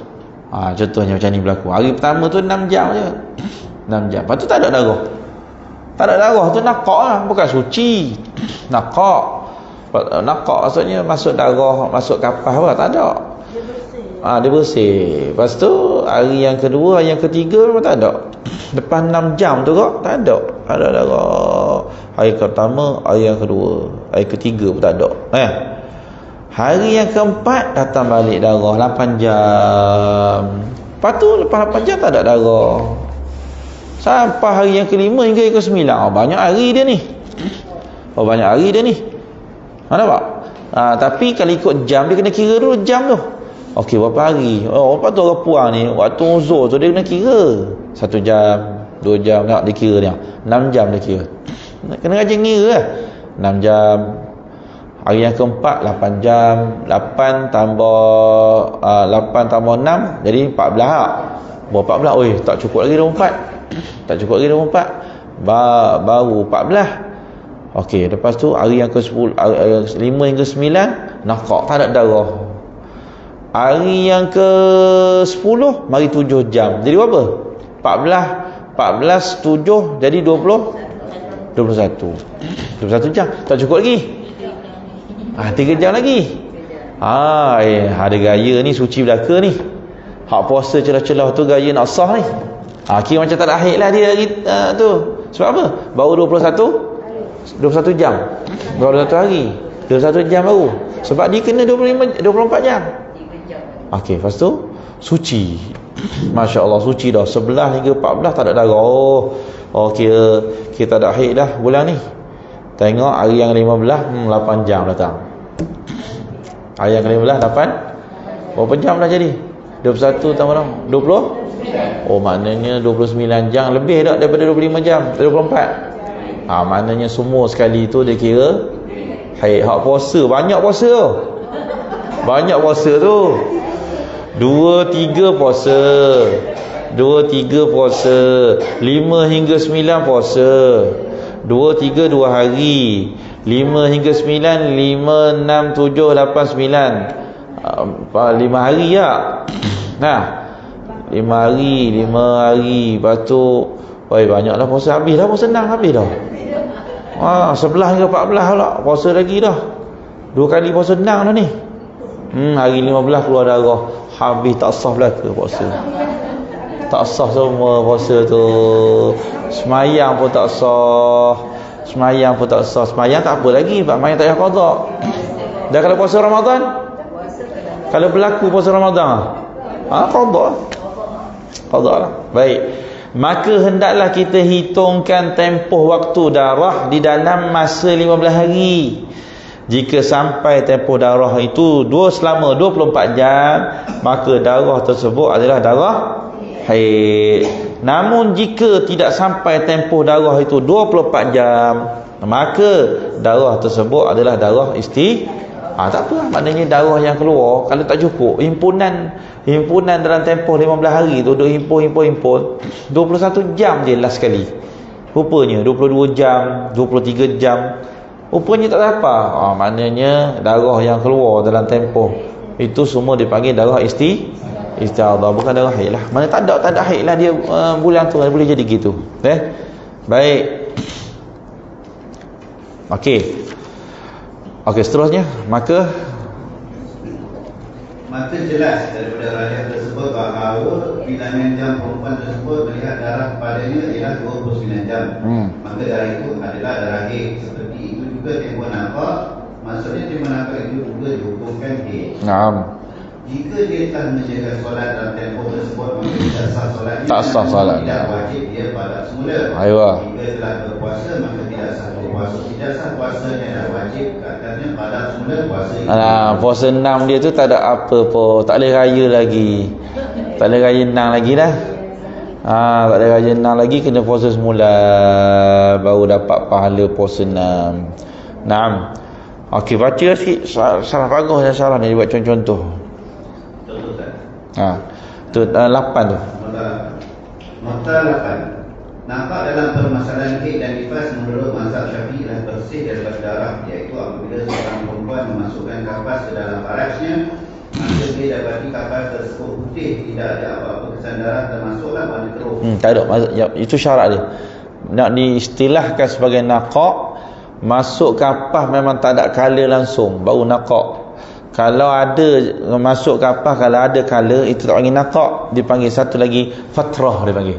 A: Contohnya macam ni berlaku. Hari pertama tu 6 jam je. 6 jam. Lepas tu tak ada darah. Tak ada darah tu naqaq lah, bukan suci. Naqaq maksudnya masuk darah, masuk kapas apa, tak ada. Dia bersih. Lepas tu hari yang kedua, hari yang ketiga memang tak ada. Lepas 6 jam tu kok tak ada darah. Hari pertama, hari yang kedua, hari ketiga pun tak ada. Hari yang keempat datang balik darah 8 jam. Lepas tu lepas 8 jam tak ada darah. Sampai hari yang kelima hingga yang ke-9. Banyak hari dia ni. Banyak hari dia ni. Nampak? Tapi kalau ikut jam, dia kena kira dulu jam tu. Okey, berapa hari? Lepas tu orang puang ni, waktu uzur tu dia kena kira 1 jam, 2 jam, nak dia kira dia 6 jam dia kira. Kena rajin kira lah. 6 jam. Hari yang keempat 8 jam. 8 tambah 6 jadi 14 lah. Berapa 14? Tak cukup lagi 24. Tak cukup lagi 24. Baru 14. Okey, lepas tu hari yang ke-10, 5 hingga 9 naqaq, tak ada darah. Hari yang ke-10 mari 7 jam. Jadi berapa? 14 7 jadi 21 jam. Tak cukup lagi. 3 jam lagi. Ada gaya ni suci belaka ni. Hak puasa celah-celah tu gaya nak sah ni. Kira macam tak ada haid lah dia tu. Sebab apa? Baru 21 jam. Baru 1 hari. 21 jam baru. Sebab dia kena 24 jam. Okey, lepas tu suci. Masya-Allah suci dah. 11 hingga 14 tak ada darah. Kita ada haid dah bulan ni. Tengok hari yang 15 8 jam datang. Hari yang 15 8 berapa jam dah jadi? 21 tambah 20? Maknanya 29 jam lebih dah daripada 25 jam, 24. Maknanya semua sekali tu dia kira haid. Hak puasa, banyak puasa tu. Banyak puasa tu. 2-3 puasa. 2-3 puasa. 5 hingga 9 puasa. 2-3 2 hari. 5 hingga 9, 5, 6, 7, 8, 9. 5 hari ya. Nah, 5 hari. Lepas tu, oi, banyaklah puasa. Habis dah puasa 6, habis dah. 11 hingga 14 pula. Puasa lagi dah. 2 kali puasa 6 dah ni. Hari 15 keluar darah. Habis tak sah pula ke puasa. Tak sah semua puasa tu. Semayang pun tak sah. Semayang tak apa lagi. Semayang tak payah qada. Dah kalau puasa Ramadan? Kalau berlaku puasa Ramadan, qada. Qada lah. Baik. Maka hendaklah kita hitungkan tempoh waktu darah di dalam masa 15 hari. Jika sampai tempoh darah itu selama 24 jam, maka darah tersebut adalah darah haid. Namun jika tidak sampai tempoh darah itu 24 jam, maka darah tersebut adalah darah tak apa, maknanya darah yang keluar kalau tak cukup, himpunan dalam tempoh 15 hari tu duk himpun 21 jam je last sekali. Rupanya 22 jam, 23 jam. Rupanya tak apa. Maknanya darah yang keluar dalam tempoh itu semua dipanggil darah istihadah, bukan darah haid lah. Mana tak ada haid lah dia, bulan tu boleh jadi gitu. Baik. Okey, seterusnya maka
B: jelas daripada rayat tersebut bahawa bilangan jam perempuan tersebut melihat darah padanya ialah 29 jam. Maka darah itu adalah darah haid. Seperti itu juga tempoh nafas. Maksudnya tempoh nafas itu juga dihukumkan haid. Jika dia telah menjaga solat dalam tempoh tersebut, maka tidak sah solatnya. Tak sah solat. Tidak wajib dia pada semula. Jika telah berpuasa, maka tidak sah berpuasa. Tidak sah puasanya dan wajib katanya pada semula puasa.
A: Puasa 6 dia tu tak ada apa pun. Tak boleh raya lagi. Tak boleh raya 6 lagi dah. Tak boleh raya 6 lagi, kena puasa semula. Baru dapat pahala puasa 6. Naam. Okey, baca sikit. Salah bagus dan salah ni buat contoh-contoh. Tu 8 tu.
B: Nota 8. Nampak dalam permasalahan haid dan nifas menurut mazhab Syafi'i adalah bersih daripada darah, iaitu apabila seorang perempuan memasukkan kapas ke dalam farajnya, maka dia dapati kapas tersebut putih, tidak ada apa-apa kesan darah, termasuklah warna keruh.
A: Tak ada. Itu syarat dia. Nak diistilahkan sebagai naqa', masuk kapas memang tak ada color langsung, baru naqa'. Kalau ada masuk kapas, kalau ada color, itu tak panggil naqa', dipanggil satu lagi fatrah, dia panggil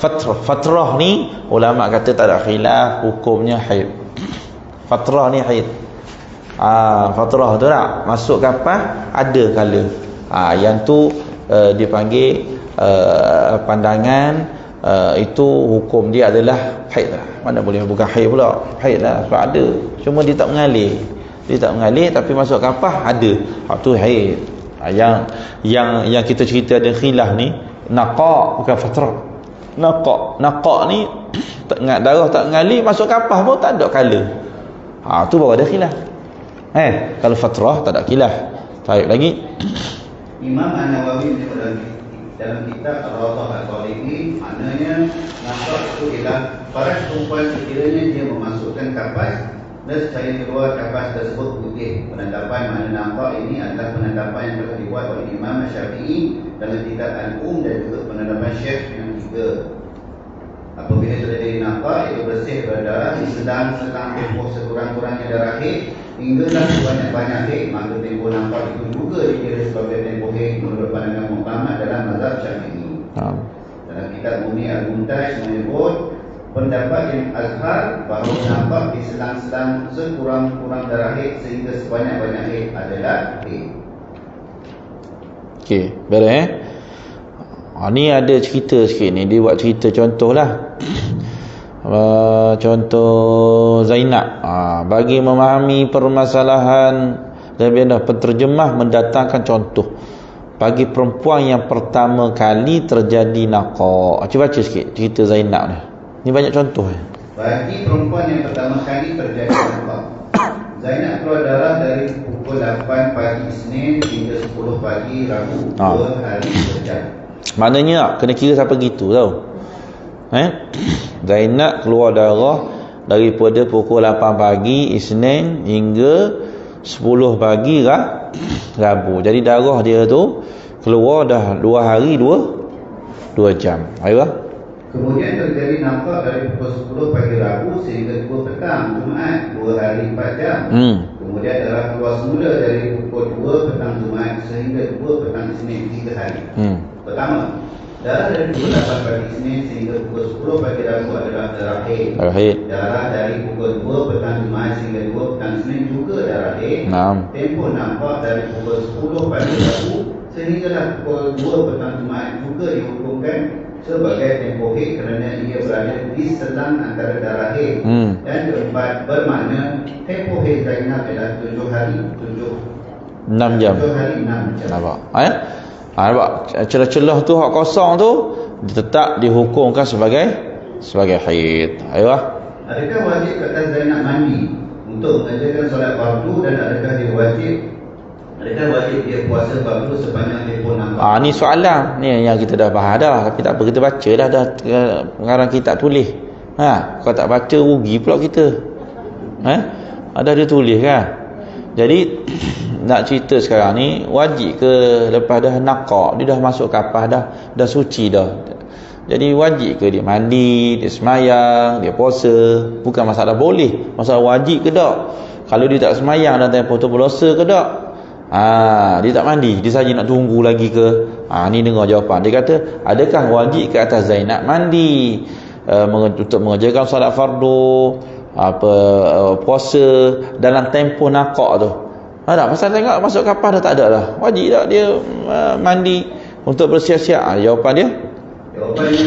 A: fatrah ni ulama kata tak ada khilaf, hukumnya haid. Fatrah ni haid. Fatrah tu tak masuk kapas ada color, yang tu dipanggil pandangan itu hukum dia adalah haid lah. Mana boleh bukan haid pula, haid lah sebab ada, cuma dia tak mengalir. Tapi masuk kapas ada. Tu haid. Yang kita cerita ada khilaf ni naqa' bukan fatrah. Naqa' ni darah tak mengalir, masuk kapas pun tak ada color. Tu baru ada khilaf. Kalau fatrah tak ada khilaf. Baik lagi.
B: Imam An-Nawawi dalam kitab Ar-Rawdah Al-Talibi, maknanya naqa' itu ialah faraj perempuan sekiranya dia memasukkan kapas dan secara kedua kapas tersebut putih. Penetapan mana nampak ini adalah penetapan yang telah dibuat oleh Imam Syafi'i dalam kitab Al-Um dan juga penetapan Syekh yang ketiga. Apabila terjadi nampak itu bersih berdarah di sedang-sedang tempoh sekurang-kurangnya darah haid hinggalah sebanyak-banyak haid, maka tempoh nampak itu juga dikira sebagai tempoh haid menurut pandangan Muhammad dalam mazhab Syafi'i. Dalam kitab Mumi Al-Muntaj menyebut pendapat yang azhar bahawa nampak di selang-selang sekurang-kurang darah haid sehingga sebanyak-banyak haid adalah haid.
A: Okey, beres ni ada cerita sikit ni, dia buat cerita contohlah. Contoh Zainab. Bagi memahami permasalahan lebih dah penterjemah mendatangkan contoh bagi perempuan yang pertama kali terjadi naqa'. Cuba baca sikit cerita Zainab ni. Ni banyak contoh.
B: Bagi perempuan yang pertama kali terjadi naqa', Zainab keluar darah dari pukul 8 pagi Isnin hingga 10 pagi Rabu. 2 hari berjam.
A: Maknanya kena kira sampai gitu tau. Zainab keluar darah daripada pukul 8 pagi Isnin hingga 10 pagi Rabu. Jadi darah dia tu keluar dah 2 hari 2 jam. Ayolah.
B: Kemudian terjadi nampak dari pukul 10 pagi Rabu sehingga 2 petang Jumaat, 2 hari 4 jam. Kemudian darah keluar semula dari pukul 2 petang Jumaat sehingga 2 petang Isnin 3 hari. Pertama, darah dari pukul 8 pagi Isnin sehingga pukul 10 pagi Rabu adalah darah haid. Darah dari pukul 2 petang Jumaat sehingga 2 petang Isnin juga darah haid. Tempoh nampak dari pukul 10 pagi Rabu sehinggalah pukul 2 petang Jumaat juga dihukumkan sebagai tempoh haid kerana ia berada di selang antara darah haid. Dan keempat, bermakna tempoh haid Zainab adalah 7 hari 6 jam. 7 hari 6 jam.
A: Nampak? Nampak? Celah-celah tu hak kosong tu tetap dihukumkan sebagai haid. Ayolah.
B: Adakah wajib ke atas Zainab mandi untuk mengerjakan solat fardu dan adakah wajib dia puasa fardu sepanjang tempoh nampak?
A: Ni soalan ni yang kita dah bahas dah, tapi tak apa, kita baca dah pengarang kita tulis. Kalau tak baca rugi pula kita. Ada dia tulis kan. Jadi nak cerita sekarang ni, wajib ke lepas dah nakak, dia dah masuk kapal dah suci dah. Jadi wajib ke dia mandi, dia semayang, dia puasa? Bukan masalah boleh, masalah wajib ke tak. Kalau dia tak semayang dan tempoh tu berdosa ke tak? Dia tak mandi, dia saja nak tunggu lagi ke? Ni dengar jawapan. Dia kata, adakah wajib ke atas Zainab mandi untuk mengerjakan solat fardu, puasa dalam tempoh nakak tu? Tak, pasal tengok masuk kapal dah tak ada dah. Wajib tak dia mandi untuk bersiap-siap? Jawapan dia?
B: Jawapannya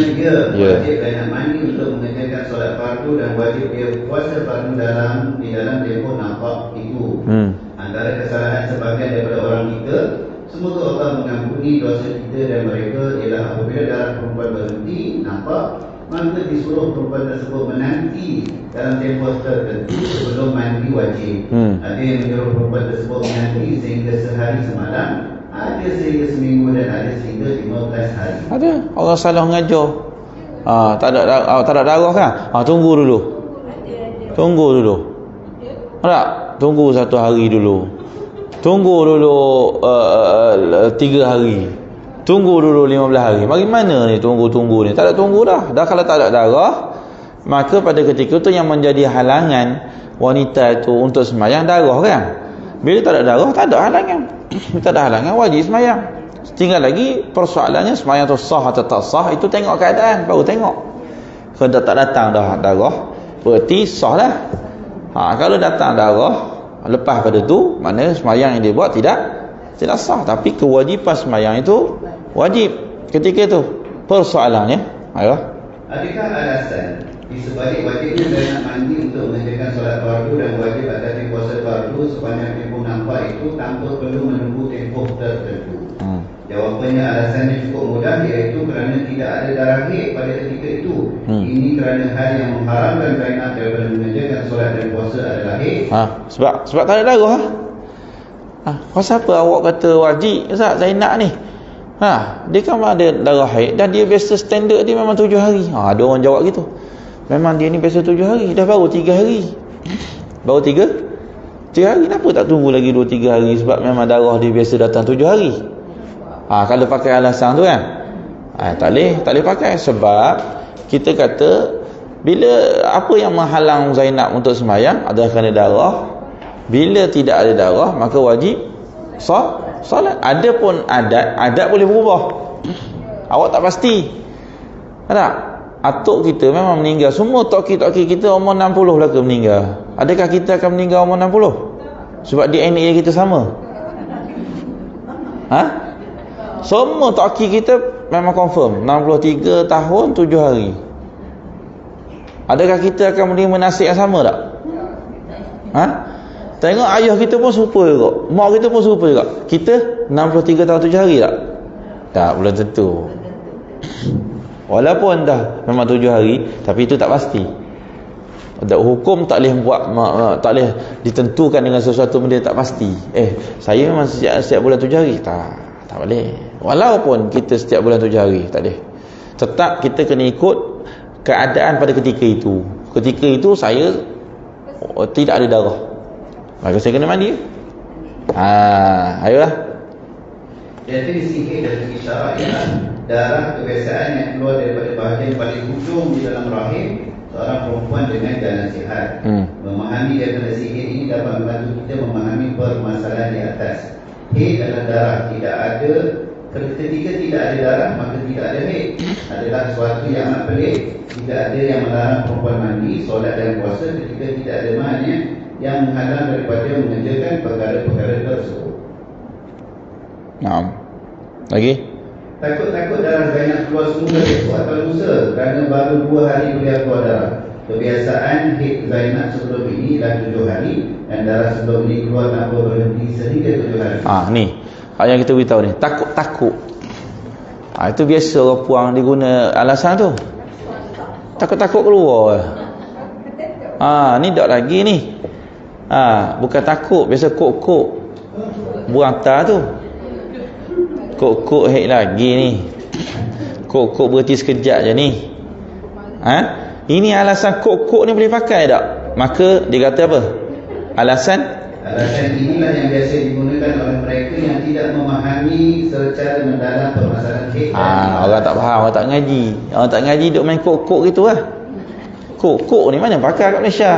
B: wajib Zainab mandi untuk mengerjakan solat fardu dan wajib dia puasa fardu di dalam tempoh nakak itu. Antara kesalahan sebahagian daripada orang kita, semoga Allah mengampuni dosa kita dan mereka, ialah apabila darah perempuan berhenti nampak, maka disuruh perempuan tersebut menanti dalam tempoh tertentu sebelum mandi wajib. Ada yang menyuruh perempuan tersebut menanti sehingga sehari semalam, ada sehingga seminggu dan ada sehingga 15 hari. Ada
A: orang salah mengajar. Tak ada darah kan? Tunggu dulu. Tak? Tunggu 1 hari dulu. Tunggu dulu 3 hari. Tunggu dulu 15 hari. Bagaimana ni tunggu ni? Tak ada tunggu dah. Kalau tak ada darah, maka pada ketika itu yang menjadi halangan wanita itu untuk sembahyang darah kan. Bila tak ada darah, tak ada halangan. Tak ada halangan, wajib sembahyang. Tinggal lagi persoalannya sembahyang tu sah atau tak sah, itu tengok keadaan, baru tengok. Kalau tak datang dah darah, berarti sah lah. Kalau datang darah lepas pada tu, maknanya sembahyang yang dia buat tidak sah. Tapi kewajipan sembahyang itu wajib ketika itu. Persoalannya,
B: adakah alasan di sebalik wajibnya Zainab mandi untuk mengerjakan solat fardu dan wajib atas puasa fardu sepanjang tempoh nampak itu tanpa perlu menunggu tempoh tertentu? Jawapannya alasannya cukup mudah, iaitu kerana tidak ada darah haid pada ketika itu. Ini kerana hal yang mengharamkan Zainab daripada mengerjakan solat dan puasa adalah haid.
A: Sebab tak ada darah. Pasal apa awak kata wajib Ustaz Zainab ni? Dia kan ada darah haid dan dia biasa standard dia memang 7 hari. Ada orang jawab gitu. Memang dia ni biasa 7 hari, dah baru 3 hari. Baru 3 hari, kenapa tak tunggu lagi 2-3 hari? Sebab memang darah dia biasa datang 7 hari. Kalau pakai alasan tu kan, tak boleh pakai. Sebab kita kata, bila apa yang menghalang Zainab untuk sembahyang adalah kerana darah. Bila tidak ada darah, maka wajib solat. Adapun adat boleh berubah. Awak tak pasti. Tak? Atuk kita memang meninggal. Semua toki-toki kita umur 60 belaka meninggal. Adakah kita akan meninggal umur 60? Sebab DNA kita sama. Semua toki kita memang confirm 63 tahun 7 hari. Adakah kita akan menerima nasib yang sama tak? Tengok ayah kita pun serupa juga, mak kita pun serupa juga. Kita 63 tahun 7 hari tak? Tak, belum tentu. Walaupun dah memang 7 hari, tapi itu tak pasti. Hukum tak boleh buat, tak boleh ditentukan dengan sesuatu benda tak pasti. Saya memang setiap bulan 7 hari. Tak boleh. Walaupun kita setiap bulan 7 hari, tak boleh. Tetap kita kena ikut keadaan pada ketika itu. Ketika itu saya tidak ada darah, maka saya kena mandi. Ayolah.
B: Jadi sihir dan isyarat ialah darah kebiasaan yang keluar daripada bahagian paling hujung di dalam rahim seorang perempuan dengan jalan sihat. Memahami daripada sihir ini dapat membantu kita memahami permasalahan di atas. Haid adalah darah, tidak ada. Ketika tidak ada darah, maka tidak ada haid. Adalah sesuatu yang amat pelik. Tidak ada yang melarang perempuan mandi, solat dan puasa ketika tidak ada mahnya yang menghalang daripada mengerjakan perkara-perkara tersebut.
A: Lagi?
B: Takut-takut darah Zainab keluar semula esok atau lusa kerana baru 2 hari beliau keluar darah. Kebiasaan haid Zainab sebelum ini dah 7 hari dan darah sebelum ini keluar tanpa berhenti sehingga 7 hari.
A: Ni yang kita beritahu ni, takut-takut. Itu biasa orang puang dia guna alasan tu. Takut-takut keluar. Ni tak lagi ni. Bukan takut, biasa kok-kok. Buang tar tu. Kok-kok haid lagi ni. Kok-kok berhenti sekejap je ni. Ini alasan kok-kok ni boleh pakai tak? Maka dia kata apa? Alasan
B: inilah yang biasa digunakan oleh mereka yang tidak memahami secara mendalam permasalahan haid.
A: Orang tak faham, orang tak ngaji. Orang tak ngaji duk main kok-kok gitu lah. Kok-kok ni mana pakai kat Malaysia?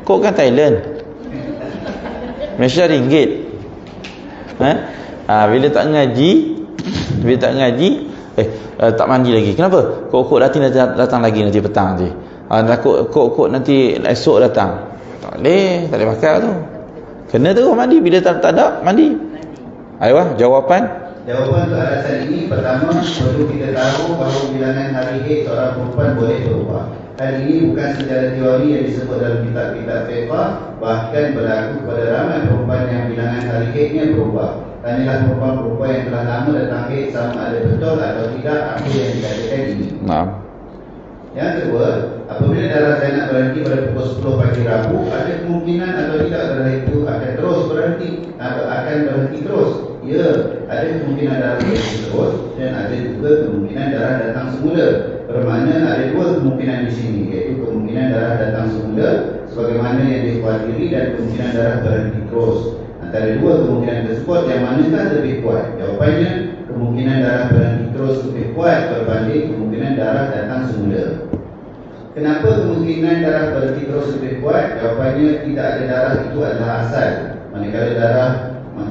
A: Kok kan Thailand. Malaysia ringgit. Bila tak ngaji, tak mandi lagi. Kenapa? Kok-kok datang lagi nanti petang nanti. Takut kok-kok nanti esok datang. Tak boleh pakai tu. Kena terus mandi. Bila tak ada, mandi. Ayo, jawapan
B: untuk alasan ini, pertama, perlu kita tahu bahawa bilangan hari haid seorang perempuan boleh berubah. Hal ini bukan secara teori yang disebut dalam kitab-kitab fiqh, bahkan berlaku kepada ramai perempuan yang bilangan hari haidnya berubah. Tanyalah perempuan-perempuan yang telah lama datang haid sama ada betul atau tidak apa yang dikatakan ini. Yang kedua, apabila darah Zainab berhenti pada pukul 10 pagi Rabu, ada kemungkinan atau tidak darah itu akan terus berhenti atau akan berhenti terus. Ya, ada kemungkinan darah berhenti terus dan ada juga kemungkinan darah datang semula. Bermakna ada 2 kemungkinan di sini, iaitu kemungkinan darah datang semula sebagaimana yang dikhawatiri dan kemungkinan darah berhenti terus. Antara 2 kemungkinan tersebut, yang manakah lebih kuat? Jawapannya, kemungkinan darah berhenti terus lebih kuat berbanding kemungkinan darah datang semula. Kenapa kemungkinan darah berhenti terus lebih kuat? Jawapannya, tidak ada darah itu adalah asal.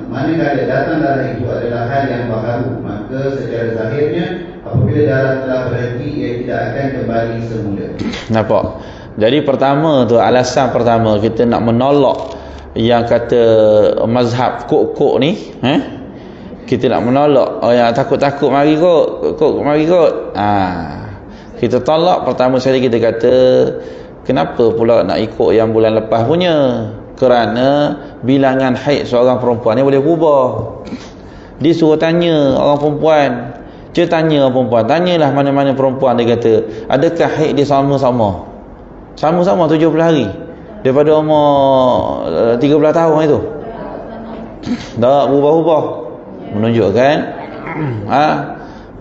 B: Manakala datang darah itu adalah hal yang baharu, maka secara zahirnya apabila darah telah berhenti, ia tidak akan kembali semula. Nampak?
A: Jadi pertama tu, alasan pertama kita nak menolak yang kata mazhab kok-kok ni, kita nak menolak yang takut-takut mari kot. Kita tolak. Pertama sekali kita kata, kenapa pula nak ikut yang bulan lepas punya? Kerana bilangan haid seorang perempuan ni boleh berubah. Dia suruh tanya orang perempuan. Tanya orang perempuan, tanyalah mana-mana perempuan, dia kata, adakah haid dia sama-sama 70 hari daripada umur 13 tahun itu? Tak berubah-ubah.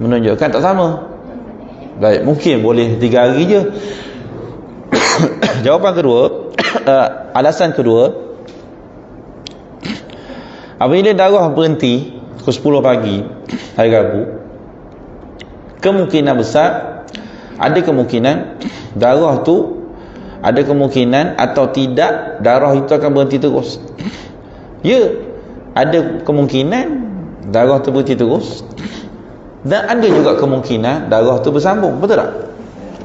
A: Menunjukkan tak sama. Baik, mungkin boleh 3 hari je. Jawapan kedua, alasan kedua, apabila darah berhenti pukul 10 pagi hari Rabu, kemungkinan besar, ada kemungkinan darah tu, ada kemungkinan atau tidak darah itu akan berhenti terus. Ya, ada kemungkinan darah tu berhenti terus, dan ada juga kemungkinan darah tu bersambung. Betul tak?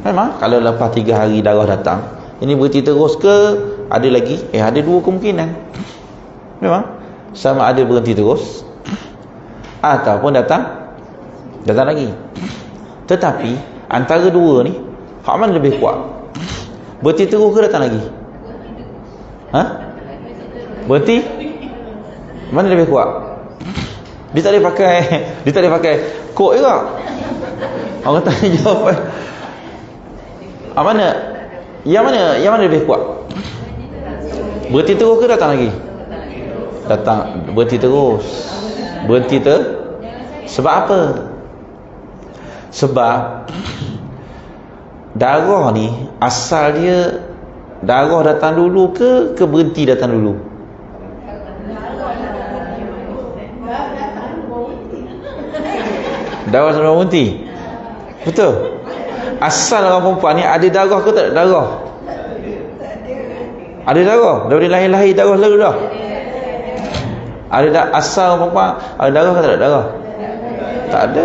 A: Memang kalau lepas 3 hari darah datang, ini berhenti terus ke ada lagi? Ada 2 kemungkinan. Memang sama ada berhenti terus ataupun datang lagi. Tetapi antara 2 ni, hak mana lebih kuat? Berhenti terus ke datang lagi? Berhenti? Mana lebih kuat? Dia tak boleh pakai kod juga. Orang tanya jawapan. Mana? Yang mana lebih kuat? Berhenti terus ke datang lagi? Datang, berhenti terus. Sebab apa? Sebab darah ni asal dia darah datang dulu ke berhenti datang dulu? Darah sebelum berhenti. Betul? Asal orang perempuan ni ada darah ke tak ada darah? Ada darah. Daripada lahir-lahir darah lalu dah. Ada asal orang perempuan ada darah ke tak ada darah? Tak ada.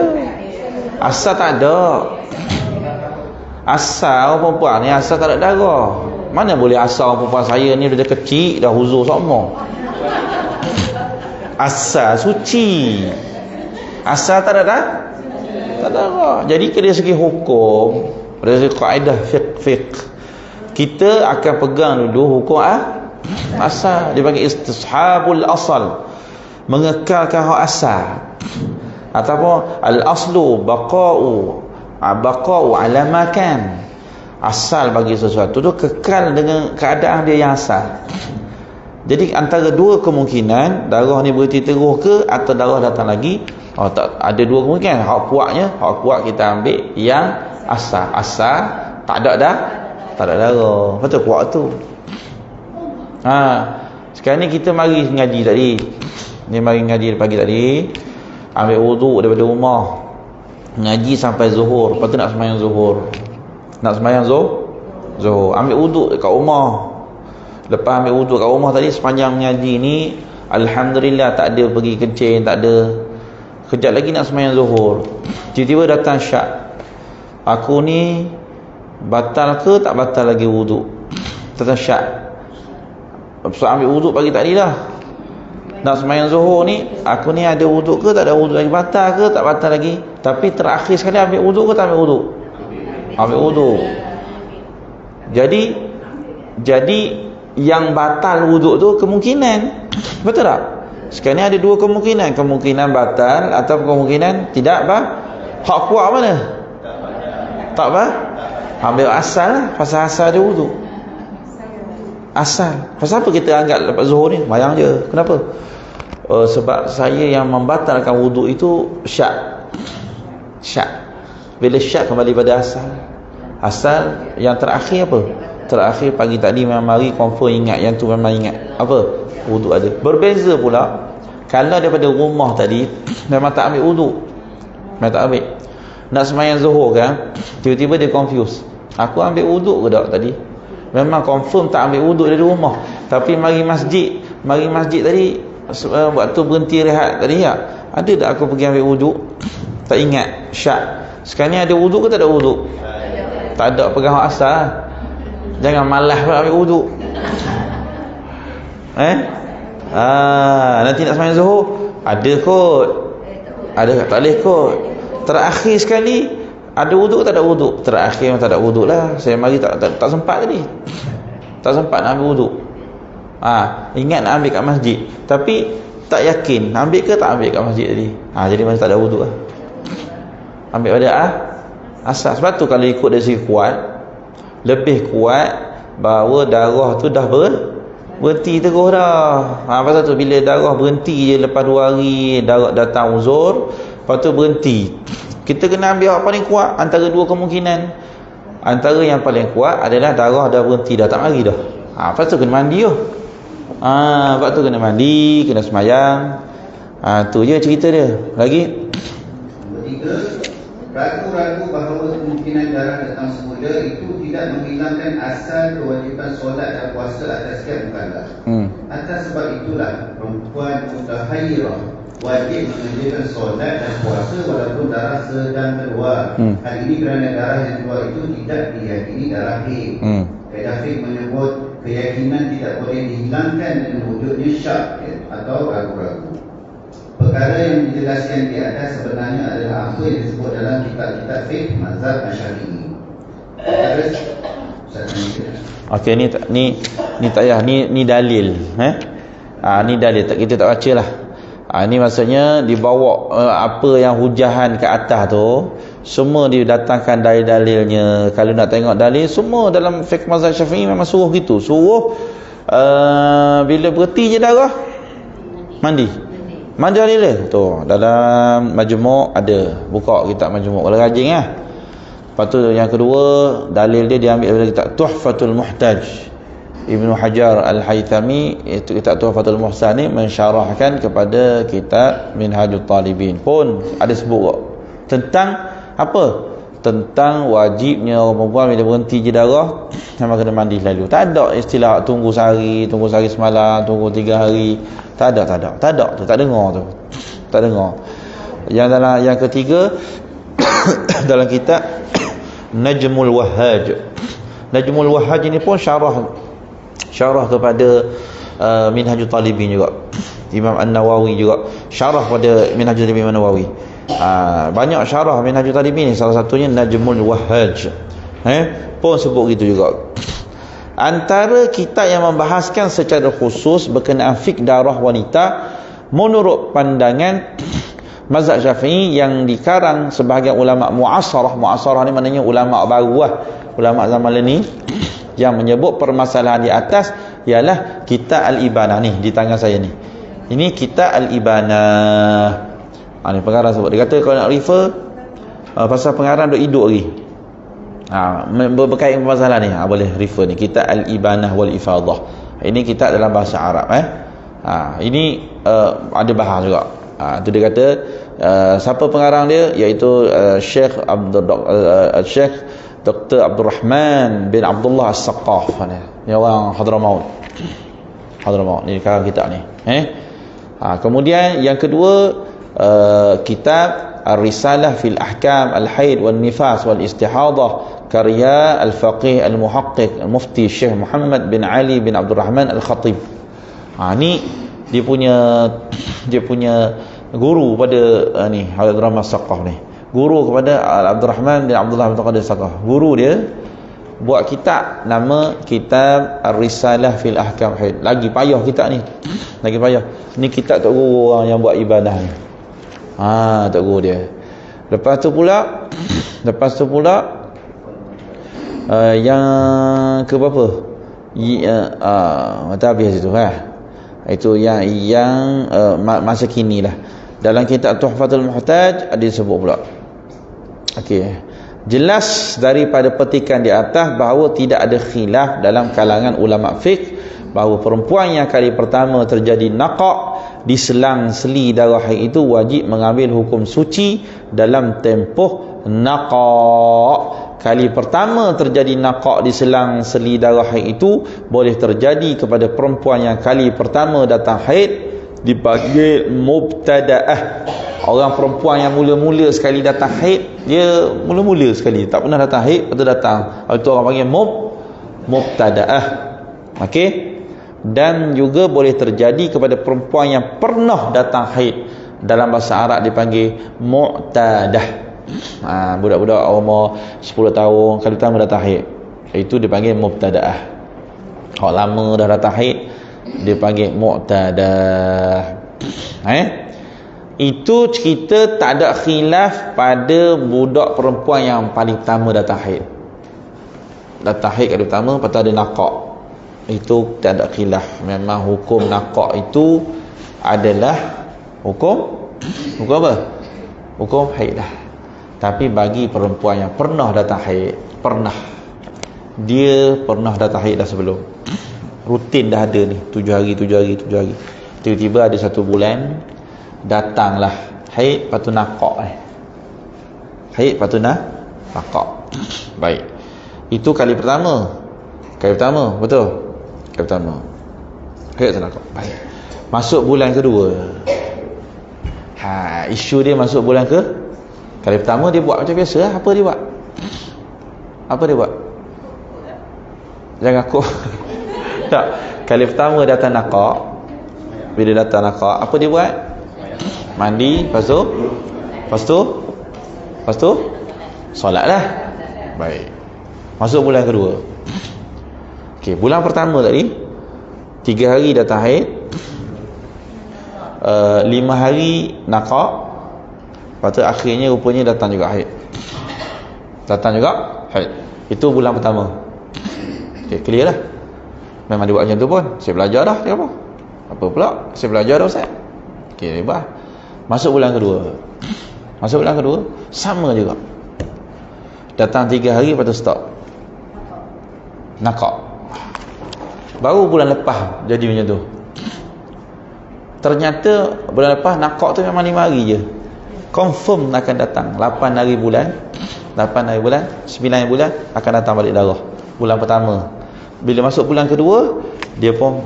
A: Asal tak ada. Asal orang perempuan ni asal tak ada darah. Mana boleh asal orang perempuan saya ni dah kecil dah huzur semua. Asal suci. Asal tak ada dah? Tak ada darah. Jadi dari segi hukum, dari segi kaedah fiqh, kita akan pegang dulu hukum asal. Dia panggil istishabul asal, mengekalkan hak asal. Ataupun al-aslu baqa'u ala makan. Asal bagi sesuatu tu kekal dengan keadaan dia yang asal. Jadi antara dua kemungkinan, darah ni berhenti terus ke atau darah datang lagi. Tak ada dua kemungkinan. Hak kuat kita ambil yang asal. Asal tak ada darah. Betul kuat tu. Sekarang ni kita mari ngaji tadi. Ni mari ngaji pagi tadi. Ambil wuduk daripada rumah. Ngaji sampai zuhur. Lepas tu nak sembahyang zuhur. Zuhur. Ambil wuduk dekat rumah. Lepas ambil wuduk kat rumah tadi, sepanjang mengaji ni alhamdulillah tak ada pergi kencing, tak ada. Kejap lagi nak sembahyang zuhur, tiba-tiba datang syak. Aku ni batal ke tak batal lagi wuduk? Datang syak. Lepas ambil wuduk pagi tadi dah, nak sembahyang zuhur ni, aku ni ada wuduk ke tak ada wuduk lagi? Batal ke tak batal lagi? Tapi terakhir sekali ambil wuduk ke tak ambil wuduk? Ambil wuduk. Jadi yang batal wuduk tu kemungkinan. Betul tak? Sekarang ni ada dua kemungkinan. Kemungkinan batal atau kemungkinan tidak hak kuat mana? Tak apa? Ambil asal lah. Pasal asal dia wuduk. Asal. Pasal apa kita anggap lepas zuhur ni? Bayang je. Kenapa? Sebab saya yang membatalkan wuduk itu syak. Bila syak kembali pada asal. Asal yang terakhir apa? Terakhir pagi tadi memang mari confirm ingat. Yang tu memang ingat. Apa? Wuduk ada. Berbeza pula kalau daripada rumah tadi memang tak ambil wuduk. Memang tak ambil. Nak sembahyang zuhur kan, tiba-tiba dia confuse. Aku ambil wuduk ke tak tadi? Memang confirm tak ambil wuduk dari rumah. Tapi mari masjid tadi waktu berhenti rehat tadi ya. Ada tak aku pergi ambil wuduk? Tak ingat. Syak. Sekarang ni ada wuduk ke tak ada wuduk? Tak ada, pegang hak asal. Jangan malas pula ambil wuduk. Nanti nak sembahyang zuhur ada kot. Ada tak boleh kot. Terakhir sekali ada wuduk tak ada wuduk? Terakhir memang tak ada wuduk lah. Saya mari tak sempat tadi. Tak sempat nak ambil wuduk. Ingat nak ambil kat masjid, tapi tak yakin ambil ke tak ambil kat masjid tadi. Jadi masih tak ada wuduk lah. Ambil pada asal. Sebab tu kalau ikut dari segi kuat, lebih kuat bahawa darah tu dah berhenti terus dah. Pasal tu bila darah berhenti je lepas 2 hari darah datang uzur, lepas tu berhenti, kita kena ambil apa paling kuat antara dua kemungkinan. Antara yang paling kuat adalah darah dah berhenti, dah tak mari dah. Lepas tu kena mandi dah. Lepas tu kena mandi, kena sembahyang. Tu je cerita dia. Lagi
B: ragu-ragu bahawa kemungkinan darah datang semula itu tidak menghilangkan asal kewajipan solat dan puasa atas setiap mukallaf. Atas sebab itulah perempuan mutahayyirah wajib mengerjakan solat dan puasa walaupun darah sedang keluar. Hal ini kerana darah yang keluar itu tidak diyakini darah haid. Kaedah fiqh menyebut keyakinan tidak boleh dihilangkan dengan wujudnya syak atau ragu-ragu. Perkara yang dijelaskan di atas sebenarnya adalah apa yang disebut dalam kitab-kitab fiqh mazhab Asy'ari. Terus okey, ni tak payah, ni dalil. Ni dalil, kita tak bacalah. Ni maksudnya dibawa apa yang hujahan ke atas tu
A: Semua didatangkan dalil-dalilnya. Kalau nak tengok dalil, semua dalam fiqh mazhab Syafi'i memang suruh gitu. Suruh bila berhenti je darah, mandi. Mandi dalil tu dalam Majmu' ada. Buka kitab Majmu' kalau rajin lah. Lepas tu yang kedua, dalil dia diambil dari kitab Tuhfatul Muhtaj. Ibnu Hajar Al-Haythami, itu kitab Tuhfatul Muhsan ni mensyarahkan kepada kitab Minhajul Talibin. Pun ada sebut tentang apa? Tentang wajibnya orang perempuan bila berhenti je darah memang kena mandi lalu. Tak ada istilah tunggu sehari semalam, tunggu 3 hari. Tak ada tu, tak dengar tu. Tak dengar. Yang ketiga dalam kitab Najmul Wahhaj. Najmul Wahhaj ini pun syarah kepada Minhajul Talibin juga. Imam An-Nawawi juga syarah pada Minhajul Talibin An-Nawawi. Banyak syarah Minhajul Talibin ni, salah satunya Najmul Wahhaj. Pun sebut gitu juga. Antara kitab yang membahaskan secara khusus berkenaan fiqh darah wanita menurut pandangan mazhab Syafi'i yang dikarang sebahagian ulama mu'asarah. Mu'asarah ni maknanya ulama baru lah, ulama zaman ni, yang menyebut permasalahan di atas ialah kitab Al-Ibanah ni di tangan saya ni. Ini kitab Al-Ibanah. Ni pengarang sebut. Dia kata kalau nak refer pasal pengarang duk hidup lagi. Berkait dengan masalah ni, boleh refer ni kitab Al-Ibanah wal Ifadah. Ini kitab dalam bahasa Arab. Ini ada bahas juga. Tu dia kata siapa pengarang dia, iaitu Syekh Dr. Abdul Rahman bin Abdullah As-Saqqaf ni, orang Hadramaut ni karang kitab ni. Kemudian yang kedua, kitab Ar-Risalah fil Ahkam Al-Haid wal Nifas wal Istihadah karya Al-Faqih Al-Muhaqqiq Al-Mufti Syekh Muhammad bin Ali bin Abdul Rahman Al-Khatib. Ni dia punya guru pada ni Abdul Rahman As-Saqqaf ni. Guru kepada Abdul Rahman bin Abdullah bin Qadir As-Saqqaf. Guru dia buat kitab nama kitab Ar-Risalah fil Ahkam Haid. Lagi payah kitab ni. Lagi payah. Ni kitab tok guru orang yang buat ibadah ni. Tok guru dia. Lepas tu pula yang ke berapa? Mata habis itu itu yang masa kini lah. Dalam kitab Tuhfatul Muhtaj ada disebut pula. Okey. Jelas daripada petikan di atas bahawa tidak ada khilaf dalam kalangan ulama fiqh bahawa perempuan yang kali pertama terjadi naqa' di selang-seli darah haid itu wajib mengambil hukum suci dalam tempoh naqa'. Kali pertama terjadi naqa' di selang-seli darah haid itu boleh terjadi kepada perempuan yang kali pertama datang haid, dipanggil mubtada'ah. Orang perempuan yang mula-mula sekali datang haid, dia mula-mula sekali tak pernah datang haid, lepas tu datang, itu orang panggil mubtada'ah. Okey. Dan juga boleh terjadi kepada perempuan yang pernah datang haid, dalam bahasa Arab dipanggil mu'tadah. Budak-budak umur 10 tahun kali pertama datang haid, itu dipanggil mubtada'ah. Kalau lama dah datang haid, dia panggil mu'tadah. Itu kita tak ada khilaf pada budak perempuan yang paling pertama datang haid. Datang haid kali pertama, lepas tu ada naqa'. Itu tak ada khilaf. Memang hukum naqa' itu adalah hukum apa? Hukum haid lah. Tapi bagi perempuan yang pernah datang haid, dia pernah datang haid dah sebelum, rutin dah ada ni 7 hari. Tiba-tiba ada 1 bulan datanglah haid, lepas tu naqa' haid, lepas tu naqa'. Baik, itu kali pertama, betul? Kali pertama haid tu naqa'. Baik, masuk bulan kedua, isu dia masuk bulan kali pertama dia buat macam biasa lah. Apa dia buat? Jangan aku tak, kali pertama datang naqa'. Bila datang naqa', apa dia buat? Mandi, lepas tu solat lah. Baik, masuk bulan kedua. Okey, bulan pertama tadi 3 hari datang haid, 5 hari naqa', lepas tu akhirnya rupanya datang juga haid. Datang juga haid. Itu bulan pertama. Okey, clear lah. Memang dia buat macam tu pun. Saya belajar dah, dia apa? Apa pula? Saya belajar dah Ustaz. Okey, hebat. Masuk bulan kedua. Sama juga. Datang 3 hari lepas tu stop. Nakak. Baru bulan lepas jadi macam tu. Ternyata bulan lepas nakak tu memang 5 hari je. Confirm akan datang 8 hari bulan, 9 hari bulan akan datang balik darah. Bulan pertama. Bila masuk bulan kedua, dia pun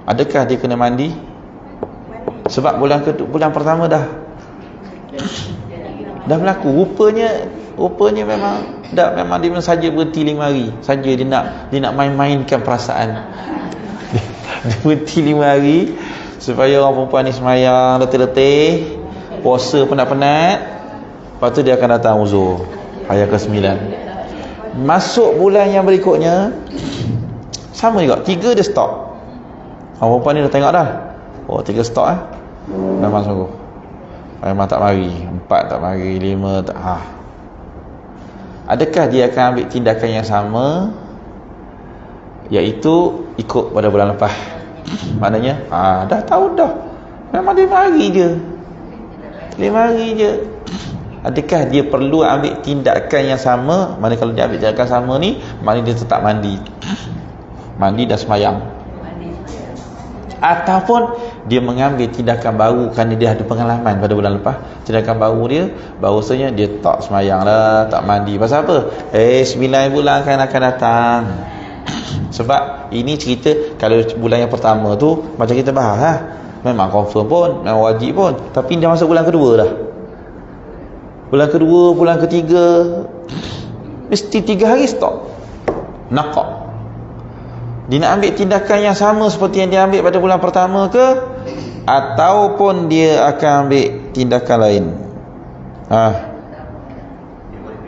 A: adakah dia kena mandi? Sebab bulan pertama dah berlaku. Rupanya memang dia saja berhenti 5 hari. Saja dia nak main-mainkan perasaan. Dia berhenti 5 hari supaya orang perempuan ni semayang letih-letih, puasa penat-penat. Lepas tu dia akan datang uzur. Hari ke-9. Masuk bulan yang berikutnya sama juga, 3 dia stop. Orang perempuan ni dah tengok dah. Oh, 3 stop memang sungguh. Memang tak mari. 4 tak mari, 5 tak. Adakah dia akan ambil tindakan yang sama, iaitu ikut pada bulan lepas? Maknanya dah tahu dah, memang 5 hari je. 5 hari je. Adakah dia perlu ambil tindakan yang sama? Mana kalau dia ambil tindakan sama ni, maknanya dia tetap mandi dan semayang. Ataupun dia mengambil tindakan baru kerana dia ada pengalaman pada bulan lepas. Tindakan baru dia, bahawasanya dia tak semayang lah, tak mandi. Pasal apa? 9 bulan akan datang. Sebab ini cerita kalau bulan yang pertama tu macam kita bahas memang confirm pun, memang wajib pun. Tapi dah masuk bulan kedua dah. Bulan kedua, bulan ketiga, mesti 3 hari stop. Nakak. Dia nak ambil tindakan yang sama seperti yang dia ambil pada bulan pertama ke, ataupun dia akan ambil tindakan lain?
B: Dia boleh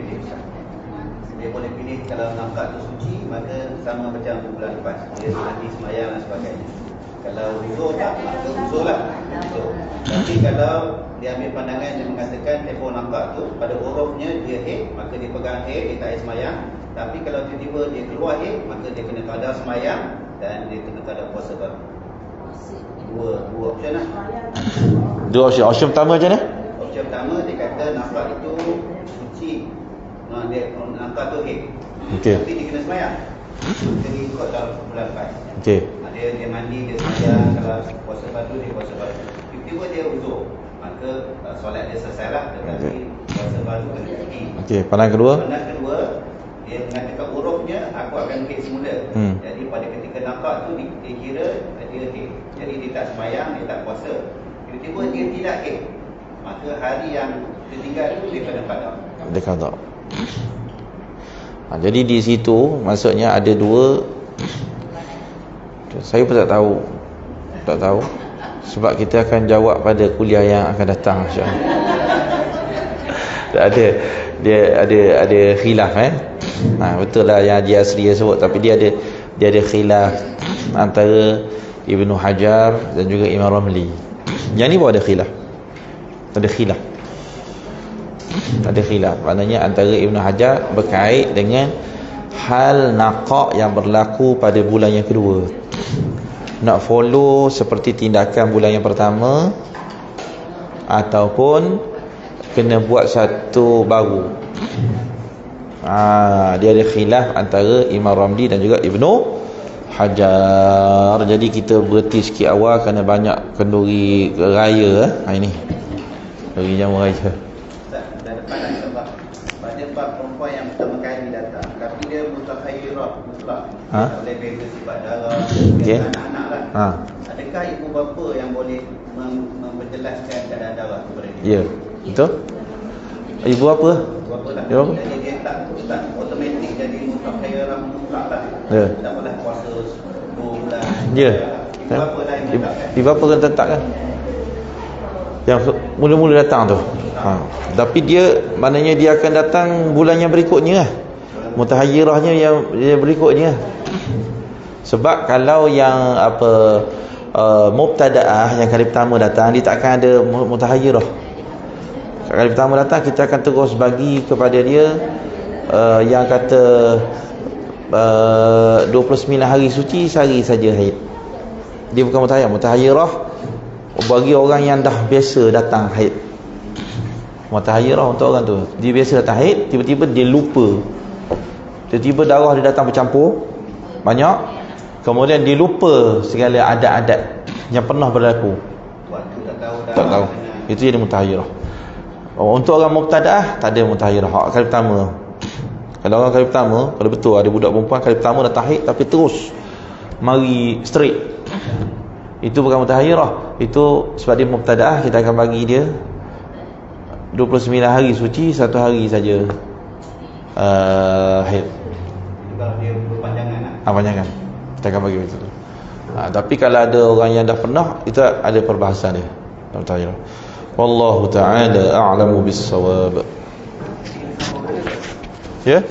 B: pilih kalau nakak tu suci, maka sama macam bulan lepas. Dia mandi semayang dan sebagainya. Kalau uzur tak, maka uzur lah. Tapi kalau dia ambil pandangan yang mengatakan tempoh nakak tu pada urufnya dia haid, maka dia pegang haid, dia tak semayang. Tapi kalau tiba-tiba dia keluar haid, maka dia kena qada semayang dan dia kena qada puasa baru. Dua option lah.
A: Dua option. Option pertama macam mana?
B: Option pertama dia kata nakak itu suci. Dia nakak tu haid.
A: Okey.
B: Tapi dia kena semayang. Dia ikut dalam bulan lepas.
A: Okey.
B: Dia mandi, dia semayang. Kalau puasa baru, dia puasa baru. Tiba-tiba dia uzur, maka solat dia selesai lah. Tetapi puasa baru kena pergi.
A: Okey, pandangan kedua.
B: Pandangan kedua, dia mengatakan hurufnya aku akan haid semula. Jadi pada ketika nakak tu dia kira dia haid. Jadi dia tak semayang, dia tak puasa. Tiba-tiba dia tidak haid, maka hari yang tertinggal tu dia kena qada.
A: Dia qada. Jadi di situ maksudnya ada dua. Saya pun tak tahu. Sebab kita akan jawab pada kuliah yang akan datang, insya-Allah. Ada khilaf betul lah yang Haji Asri sebut, tapi dia ada khilaf antara Ibnu Hajar dan juga Imam Ramli. Yang ni pun ada khilaf. Ada khilaf. Maknanya antara Ibnu Hajar berkait dengan hal naqa' yang berlaku pada bulan yang kedua. Nak follow seperti tindakan bulan yang pertama, ataupun kena buat satu baru. Dia ada khilaf antara Imam Ramli dan juga Ibnu Hajar. Jadi kita berhenti sikit awal kerana banyak kenduri raya ini. Kenduri jamu raya.
B: Dan depan nak sebab pada bab perempuan yang pertama kali datang, tapi dia mutakhayyirah mutlak. Boleh bebas sifat darah, anak-anak lah. Adakah ibu bapa yang boleh memperjelaskan keadaan darah kepada dia?
A: Ya, betul. Ibu apa?
B: Bapa lah.
A: Ya.
B: Jadi dia tak automatik jadi mutakhayyirah mutlak lah.
A: Ya.
B: Tak boleh puasa 2 bulan.
A: Ya.
B: Ibu bapa lah yang menetapkan.
A: Ibu bapa kan tetapkan. Yang mula-mula datang tu. Tapi dia maknanya dia akan datang bulan yang berikutnya lah. Mutahayyirahnya yang berikutnya. Sebab kalau yang mubtadaah yang kali pertama datang, dia takkan ada mutahayyirah. kali pertama datang, kita akan terus bagi kepada dia yang kata 29 hari suci sehari saja haid. Dia bukan mutahayyirah bagi orang yang dah biasa datang haid. Mutahayyirah untuk orang tu, dia biasa datang haid, tiba-tiba dia lupa, tiba-tiba darah dia datang bercampur banyak, kemudian dia lupa segala adat-adat yang pernah berlaku.
B: Waktu tak
A: tahu. Itu jadi mutahayyirah. Untuk orang mubtadaah tak ada mutahayyirah. Kali pertama, kalau orang kali pertama, kalau betul ada budak perempuan kali pertama datang haid tapi terus mari straight, itu bukan mutahayyirah. Itu sebab dia mubtadaah, kita akan bagi dia 29 hari suci, 1 hari saja haid.
B: Itu kalau dia berpanjangan
A: Panjangan, kita akan bagi begitu. Tapi kalau ada orang yang dah pernah, itu ada perbahasan dia. Mutahayyirah. Wallahu ta'ala a'lamu bis-shawab. Ya?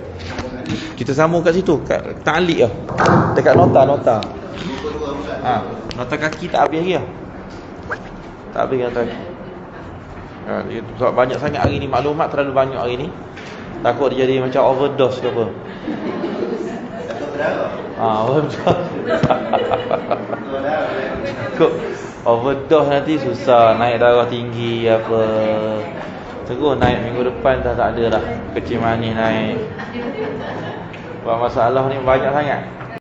A: Kita sambung kat situ, kat ta'liq lah. Dekat nota. Nota kaki tak habis lagi lah. Tak habis nota kaki. Sebab banyak sangat hari ni, maklumat terlalu banyak hari ni. Takut dia jadi macam overdose ke apa. Overdose. Overdose nanti susah, naik darah tinggi apa. Terus naik minggu depan tak ada dah. Kecil manis naik. Sebab masalah ni banyak sangat.